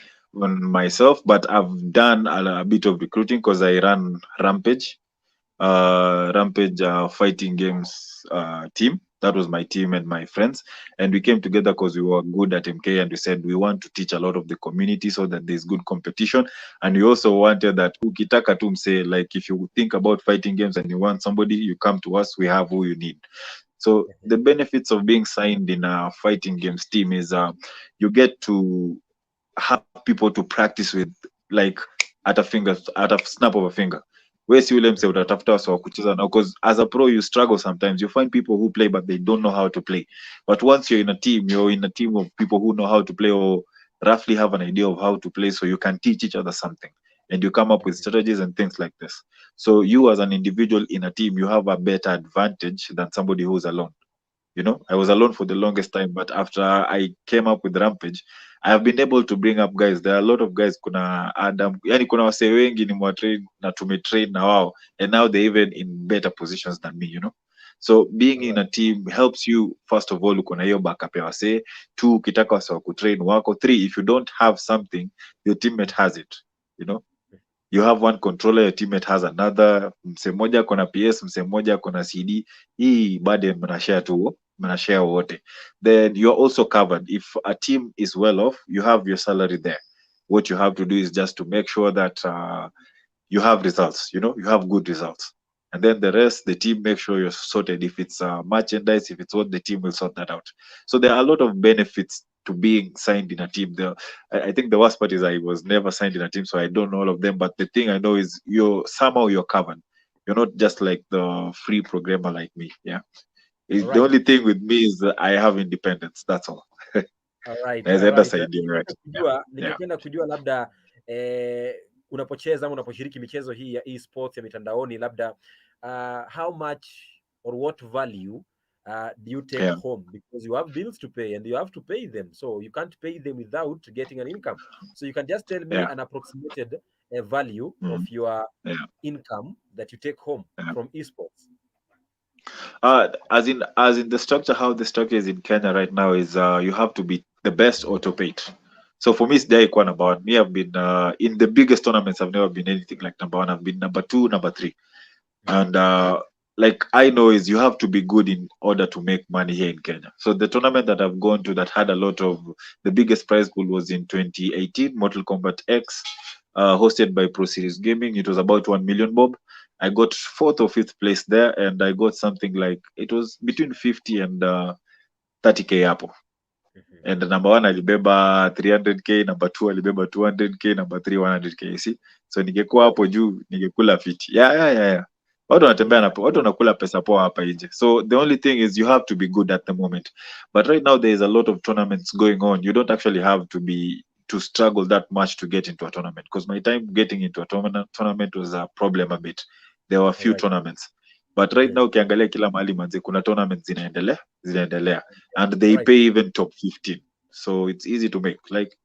on myself, but I've done a bit of recruiting because I run Rampage fighting games team. That was my team and my friends, and we came together because we were good at MK, and we said we want to teach a lot of the community so that there's good competition. And we also wanted that ukitaka tu mse, like if you think about fighting games and you want somebody, you come to us, we have who you need. So the benefits of being signed in a fighting games team is you get to have people to practice with, like at a snap of a finger. Where si ule mse utatafuta wasa wa kucheza na, because as a pro you struggle sometimes. You find people who play but they don't know how to play. But once you're in a team of people who know how to play or roughly have an idea of how to play, so you can teach each other something and you come up with strategies and things like this. So you as an individual in a team, you have a better advantage than somebody who's alone. I was alone for the longest time, but after I came up with Rampage, I have been able to bring up guys. There are a lot of guys, kuna Adam, yani kuna wase wengi nimewatrain na tumetrain na wao, and now they're even in better positions than me, So being in a team helps you, first of all, uko na hiyo backup ya wase. 2, ukitaka wase wa kutrain wako. 3, if you don't have something, your teammate has it, You have one controller, your teammate has another. Mse moja kona PS, mse moja kona CD. Hii bade mnashare wote. Then you're also covered. If a team is well off, you have your salary there. What you have to do is just to make sure that you have results, you have good results. And then the rest, the team make sure you're sorted. If it's merchandise, if it's what, the team will sort that out. So there are a lot of benefits to being signed in a team. I think the worst part is I was never signed in a team, so I don't know all of them. But the thing I know is you're covered. You're not just like the free programmer like me. Yeah. Right. The only thing with me is that I have independence. That's all. All right. Ningependa kujua labda unapocheza ama unaposhiriki michezo hii ya esports ya mitandaoni, labda how much or what value do you take home, because you have bills to pay and you have to pay them, so you can't pay them without getting an income. So you can just tell me an approximated value of your income that you take home from esports. As in the structure, how the structure is in Kenya right now is you have to be the best auto-paid. So for me, it's kuwa number 1. Me, I've been in the biggest tournaments. I've never been anything like number 1. I've been number 2, number 3, and like I know is you have to be good in order to make money here in Kenya. So the tournament that I've gone to that had a lot of, the biggest prize pool was in 2018, Mortal Kombat X, hosted by Pro Series Gaming. It was about 1 million bob. I got 4th or 5th place there, and I got something like, it was between 50 and 30k hapo. And number 1 alibeba 300k, number 2 alibeba 200k, number 3 100k. You see, so ningekuwa hapo juu ningekula fiti. Yeah. Watu wanatembea na watu wanakula pesa poa hapa nje. So the only thing is you have to be good at the moment. But right now there is a lot of tournaments going on. You don't actually have to struggle that much to get into a tournament, because my time getting into a tournament was a problem a bit. There were a few tournaments. But right now ukiangalia kila mahali manze kuna tournaments zinaendelea and they pay even top 15. So it's easy to make. Like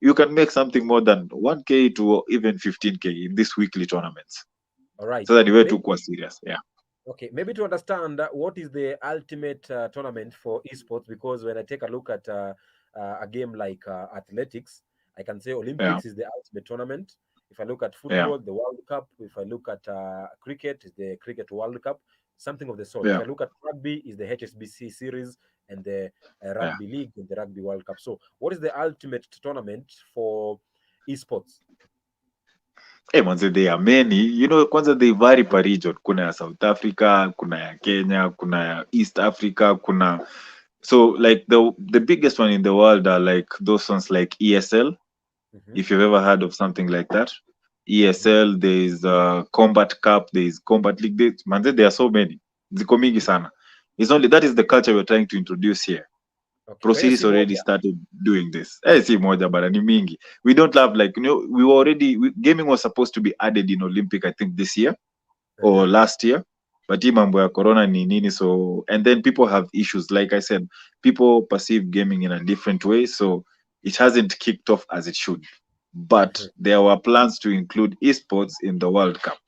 you can make something more than 1k to even 15k in these weekly tournaments. All right. Sasa ni wewe tu Maybe, kuwa serious. Yeah. okay, maybe to understand what is the ultimate tournament for esports, because when I take a look at a game like athletics, I can say Yeah. Olympics is the ultimate tournament. If I look at Yeah. football, the World Cup. If I look at cricket, is the Cricket World Cup, something of the sort. If Yeah. I look at rugby, is the HSBC series and the Yeah. Rugby League and the Rugby World Cup. So, what is the ultimate tournament for esports? Manze, there are many. Kwanza they vary per region. Kuna ya South Africa, kuna ya Kenya, kuna ya East Africa, kuna. So like the biggest one in the world are like those ones like ESL. Mm-hmm. If you've ever heard of something like that. ESL, there is Combat Cup, there is Combat League. Manze, there are so many. Ziko mingi sana. It's only that is the culture we're trying to introduce here. Okay, Pro kwa hiyo Series si already moja. started doing this. Si moja bara ni mingi. We don't have like, we were already, gaming was supposed to be added in Olympic, I think this year or last year. But hii mambo ya corona ni nini, so, and then people have issues. Like I said, people perceive gaming in a different way, so it hasn't kicked off as it should. But there were plans to include esports in the World Cup.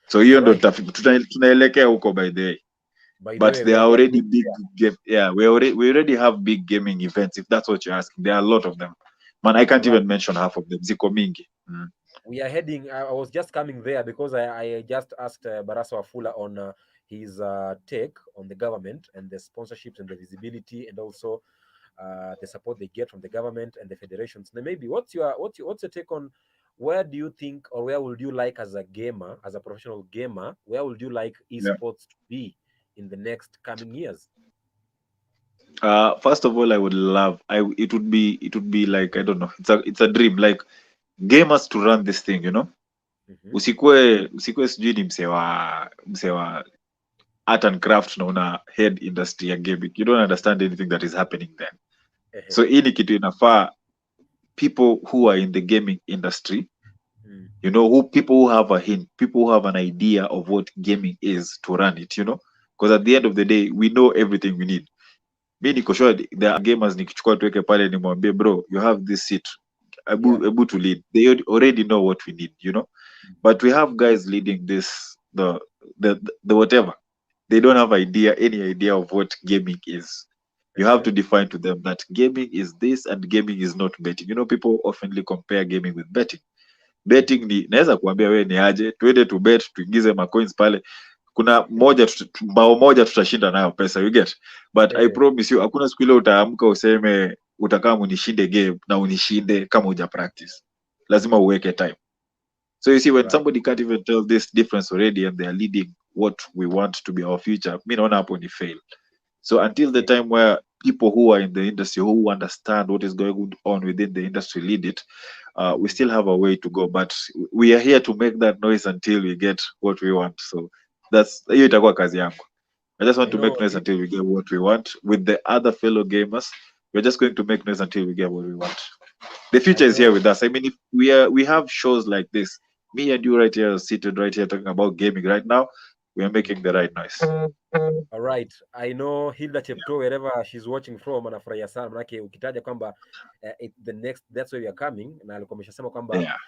So hiyo All ndo right. tunaelekea huko by the way. By the But way, there we are are already getting big we already have big gaming events, if that's what you're asking. There are a lot of them. Man, I can't right. even mention half of them. Ziko mingi. We are heading. I was just coming there because I just asked Barasa Wafula on his take on the government and the sponsorships and the visibility, and also the support they get from the government and the federations. Now, maybe what's your take on, where do you think, or where would you like as a gamer, as a professional gamer, where would you like esports to be in the next coming years? First of all, I would love. It would be like, I don't know. It's a dream. Like gamers to run this thing. Usikwe sijui ni msewa art and craft na una head industry ya gaming. You don't understand anything that is happening there. So hii ni kitu inafaa people who are in the gaming industry, people who have a hint, people who have an idea of what gaming is, to run it, because at the end of the day we know everything we need. Mi niko sure there are gamers nikichukua tuweke pale nimwambie bro, you have this seat, able to lead, they already know what we need, but we have guys leading this, the whatever, they don't have any idea of what gaming is. You have to define to them that gaming is this and gaming is not betting. People oftenly compare gaming with betting. Betting ni naweza kuambia wewe ni aje, tuende tu bet, tuingize macoins pale, kuna bao moja tutashinda nayo pesa, you get. But I promise you, hakuna siku ile utaamka useme utakaa unishinde game na unishinde kama uja practice. Lazima uweke time. So you see, when somebody can't even tell this difference already and they are leading what we want to be our future, mi naona hapo ni fail. So until the time where people who are in the industry, who understand what is going on within the industry, lead it, we still have a way to go. But we are here to make that noise until we get what we want. So hiyo itakuwa kazi yangu. I just want to make noise until we get what we want. With the other fellow gamers, we're just going to make noise until we get what we want. The future is here with us. I mean, if we have shows like this, me and you right here, seated right here talking about gaming right now, we are making the right noise. All right. I know Hilda Chepto, wherever she's watching from, anafurahia sana manake ukitaja kwamba the next, that's where we are coming, na alikuwa ameshasema kwamba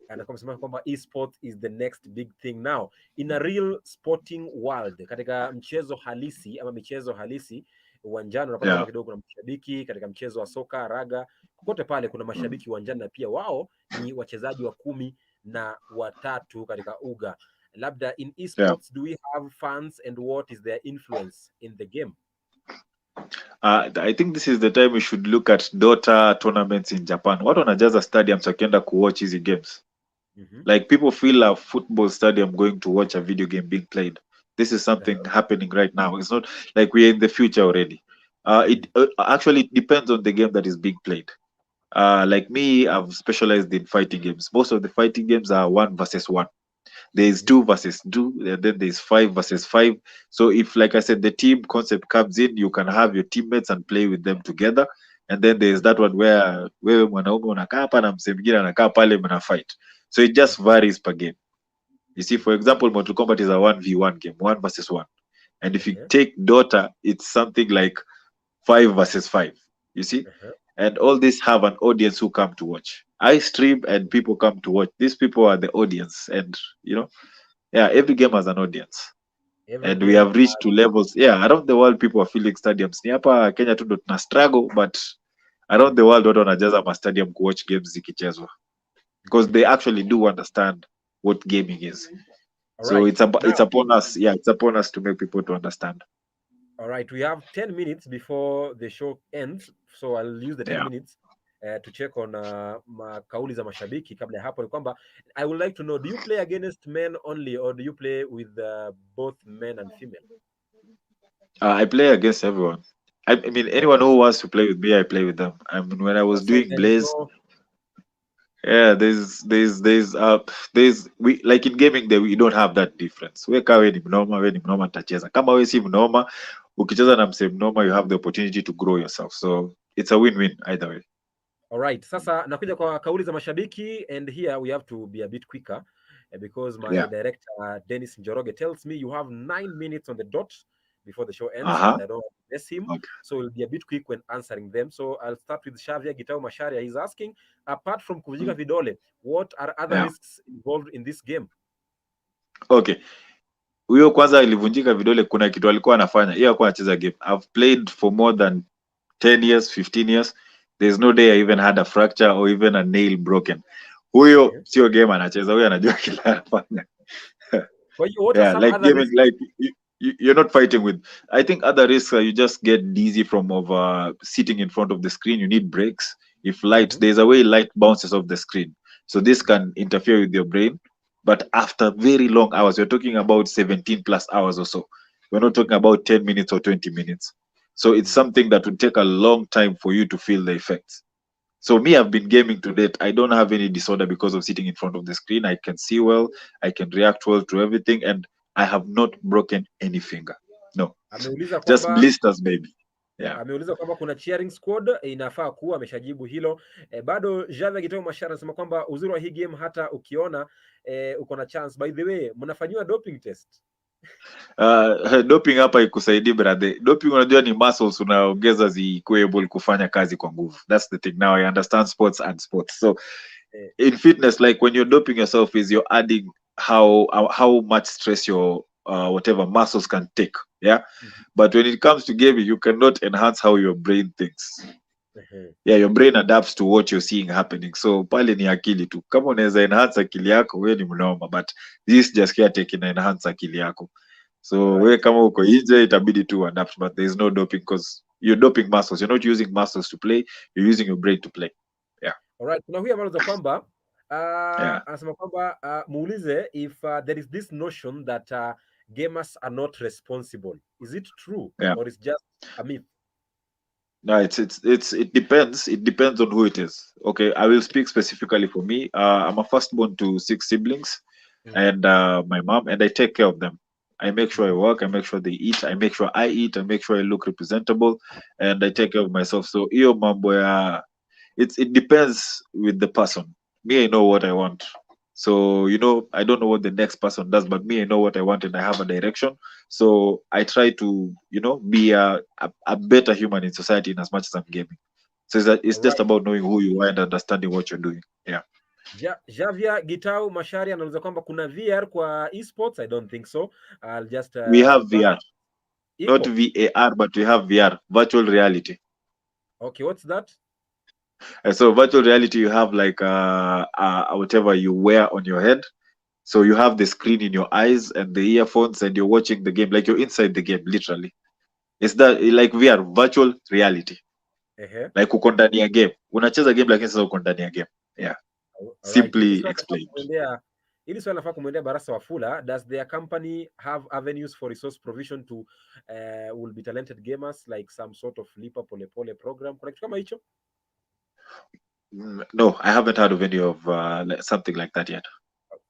anakuwa amesema kwamba esports is the next big thing now in a real sporting world. Katika mchezo halisi ama michezo halisi uwanjani unapata kama kidogo kuna mashabiki, katika mchezo wa soka, raga, kokote pale kuna mashabiki uwanjani, na pia wao ni wachezaji wa 10 na watatu katika uga. Labda in esports, do we have fans and what is their influence in the game? I think this is the time we should look at Dota tournaments in Japan. Watu wanajaza stadiums wakienda kuwatch hizi games. Like people feel a football stadium going to watch a video game being played. This is something happening right now. It's not like we're in the future already. It actually depends on the game that is being played. Like me, I've specialized in fighting games. Most of the fighting games are 1 versus 1. There's 2 versus 2, and then there's 5 versus 5. So if, like I said, the team concept comes in, you can have your teammates and play with them together. And then there's that one where wewe mwanaume unakaa hapa na msee mwingine anakaa pale mna fight. So it just varies per game. You see, for example, Mortal Kombat is a 1v1 game, 1 versus 1. And if you take Dota, it's something like 5 versus 5. You see? And all these have an audience who come to watch. I stream and people come to watch. These people are the audience, and every game has an audience. Every And we game. have reached to levels. Yeah, around the world people are filling stadiums. Ni hapa Kenya tu ndo tuna struggle, but around the world watu wanajaza ma stadium ku watch games zikichezwa. Because they actually do understand what gaming is. So Alright. it's upon us. Yeah, it's upon us to make people to understand. All right, we have 10 minutes before the show ends, so I'll use the 10 minutes to check on kauli za mashabiki. Kabla ya hapo ni kwamba I would like to know, do you play against men only or do you play with both men and female? I play against everyone. I mean, anyone who wants to play with me, I play with them. I mean, when I was doing Blaze, yeah, there's we like in gaming that we don't have that difference. Weka we ni mnoma nitacheza. Kama we si mnoma, ukicheza na mse mnoma, you have the opportunity to grow yourself. So it's a win-win either way. All right, sasa nakuja kwa kauli za mashabiki, and here we have to be a bit quicker because my director Dennis Njoroge tells me you have 9 minutes on the dot before the show ends, and I don't want to miss him. Okay. So we'll be a bit quick when answering them. So I'll start with Xavier Gitau Masharia. He's asking, apart from kuvunjika vidole, what are other risks involved in this game? Okay. Huyo kwanza alivunjika vidole, kuna kitu alikuwa anafanya. Yeye alikuwa anacheza game. I've played for more than 10 years, 15 years. There's no day I even had a fracture or even a nail broken. Huyo sio game anacheza, huyo anajua kila anafanya. Like gaming, like you're not fighting with. I think other risks are you just get dizzy from over sitting in front of the screen. You need breaks. If light, there's a way light bounces off the screen, so this can interfere with your brain. But after very long hours, we're talking about 17 plus hours or so. We're not talking about 10 minutes or 20 minutes. So it's something that would take a long time for you to feel the effects. So me, I've been gaming to date. I don't have any disorder because of sitting in front of the screen. I can see well. I can react well to everything. And I have not broken any finger. No. Just blisters maybe. Yeah. Ameuliza kwamba kuna cheering squad, inafaa kuwa ameshajibu hilo. Bado Xavier Gitau Mashara anasema kwamba uzuri wa hii game hata ukiona uko na chance. By the way, mnafanywa doping test? Doping hapa ikusaidii brother. Doping unajua ni muscles unaongeza zikuwe able kufanya kazi kwa nguvu. That's the thing. Now I understand sports and sports. So in fitness, like when you're doping yourself, is you're adding how much stress your whatever muscles can take. Yeah. But when it comes to gaming, you cannot enhance how your brain thinks. Yeah, your brain adapts to what you're seeing happening. So pale ni akili tu. Kama unaweza enhance akili yako, wewe ni mnoma, but this just here taking enhance akili yako. So wewe kama uko nje itabidi tu adapt, but there is no doping because you're doping muscles. You're not using muscles to play, you're using your brain to play. Yeah. All right. Kuna huyu ambaye kwamba anasema kwamba muulize if there is this notion that gamers are not responsible. Is it true or is just a myth? No, it depends. It depends on who it is. Okay, I will speak specifically for me. I'm a firstborn to 6 siblings, and my mom, and I take care of them. I make sure I work. I make sure they eat. I make sure I eat. I make sure I look representable, and I take care of myself. So iyo mambo ya, it depends with the person. Me, I know what I want. So I don't know what the next person does, but me, I know what I want, and I have a direction. So I try to be a better human in society in as much as I'm gaming. So it's just about knowing who you are and understanding what you're doing. Yeah. Xavier Gitau Mashari anauliza kwamba kuna VR kwa esports. I don't think so. I'll just we have VR. Not VAR, but we have VR, virtual reality. Okay, what's that? So virtual reality, you have like whatever you wear on your head. So you have the screen in your eyes and the earphones, and you're watching the game like you're inside the game, literally. It's that like VR, virtual reality. Like uko ndani ya game. Unacheza game lakini sasa uko ndani ya game. Yeah. Simply explained. Ili swali nafaa kumwendea Barasa Wafula, does their company have avenues for resource provision to will be talented gamers, like some sort of lipa pole pole program? Kuna kitu kama hicho? No, I haven't heard of any of something like that yet.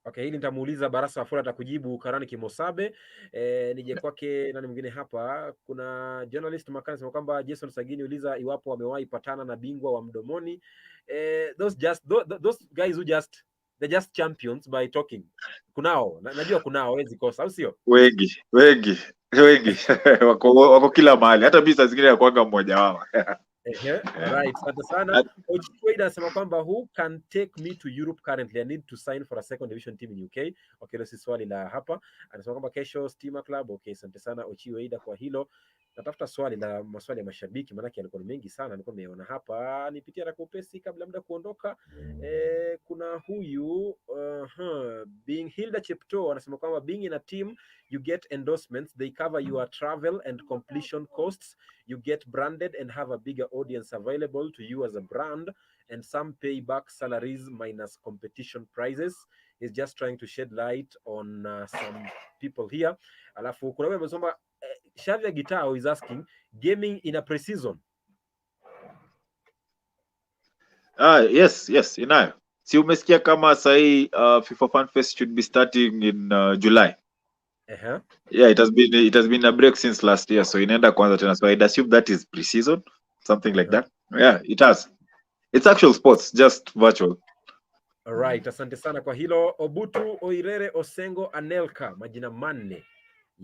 Okay, hili nitamuuliza Barasa Wafula, atakujibu Karani Kimosabe. Nije kwake nani mwingine hapa. Kuna journalist Makani sema kwamba Jason Sagini uliza iwapo wamewahi patana na bingwa wa mdomoni. Those guys who they're just champions by talking. Kunao, najua kunao hawezi kosa, au sio? Wengi wako kila mahali. Hata mimi saa zingine nakuanga mmoja wao. Alright, asante sana. Ochikweda anasema kwamba who can take me to Europe currently? I need to sign for a second division team in UK. Okay, hilo si swali la hapa. Anasema kwamba kesho Stima Club. Okay, asante sana Ochikweda kwa hilo. Natafuta maswali ya mashabiki maana yalikuwa mengi sana, nilikuwa nimeona hapa. Nipitia na kupesi kabla muda kuondoka. Kuna huyu being Hilda Chepto anasema kwamba being in a team you get endorsements, they cover your travel and completion costs, you get branded and have a bigger audience available to you as a brand, and some pay back salaries minus competition prizes. He's just trying to shed light on some people here. Alafu kuna wewe amesoma Shavia Guitar is asking gaming in a pre-season. Yes, inayo. Si umesikia kama sahi FIFA Fan Fest should be starting in July. Yeah, it has been a break since last year, so inaenda kwanza tena, so I'd assume that is pre-season, something like that. Yeah, it has. It's actual sports, just virtual. Alright, asante sana kwa hilo. Obutu Oirere Osengo Anelka, majina manne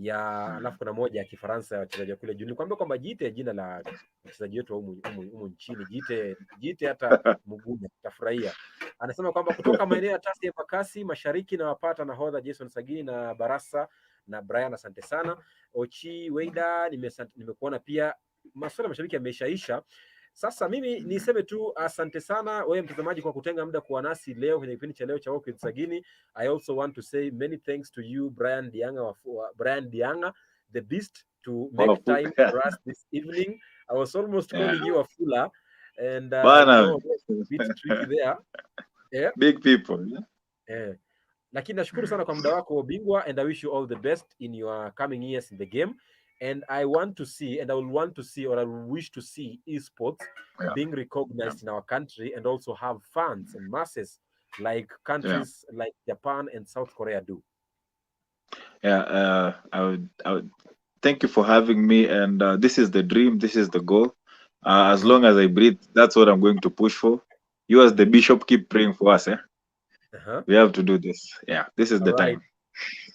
ya alafu kuna moja ya Kifaransa ya wachezaji kule juu. Nikwambia kwamba jiite jina la mchezaji wetu humu nchini, jiite hata Mugunya, tafurahia. Anasema kwamba kutoka maeneo ya Tasi ya Makasi Mashariki na wapata nahodha Jason Sagini na Barasa na Brian, asante sana. Ochi Weida nimekuona pia. Masuala ya mashabiki yameshaisha. Sasa mimi niseme tu asante sana wewe mtazamaji kwa kutenga muda kuwa nasi leo kwenye kipindi cha leo cha Walk with Sagini. I also want to say many thanks to you Brian Diang'a The Beast to make time for us this evening. I was almost calling you a fooler and a bit tricky there. Yeah. Big people. Lakini nashukuru sana kwa muda wako Bingwa, and I wish you all the best in your coming years in the game. And I want to see, and I will want to see, or I will wish to see esports being recognized in our country and also have fans and masses like countries like Japan and South Korea do. I would thank you for having me, and this is the dream, this is the goal. As long as I breathe, that's what I'm going to push for. You as the bishop, keep praying for us. We have to do this. This is the time.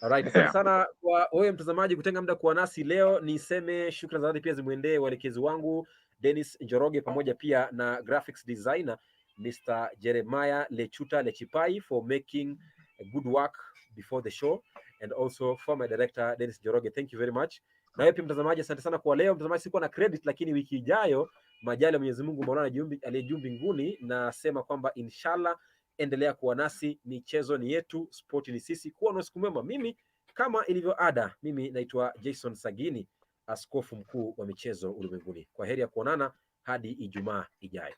Alright, asante sana kwa wewe mtazamaji kutenga muda kuwa nasi leo. Niseme shukrani zaidi pia zimwendee waelekezi wangu Dennis Njoroge pamoja pia na graphics designer Mr. Jeremiah Lechipai for making a good work before the show, and also for my director Dennis Njoroge. Thank you very much. Na wewe pia mtazamaji, asante sana kwa leo. Mtazamaji, sikuwa na credit, lakini wiki ijayo majali ya Mwenyezi Mungu Maulana aliyejuu mbinguni, nasema kwamba inshallah endelea kuwa nasi. Michezo ni yetu, sport ni sisi. Kuwa na siku mwema. Mimi kama ilivyo ada, mimi naitwa Jason Sagini, askofu mkuu wa michezo ulimwenguni. Kwa heri ya kuonana hadi Ijumaa ijayo.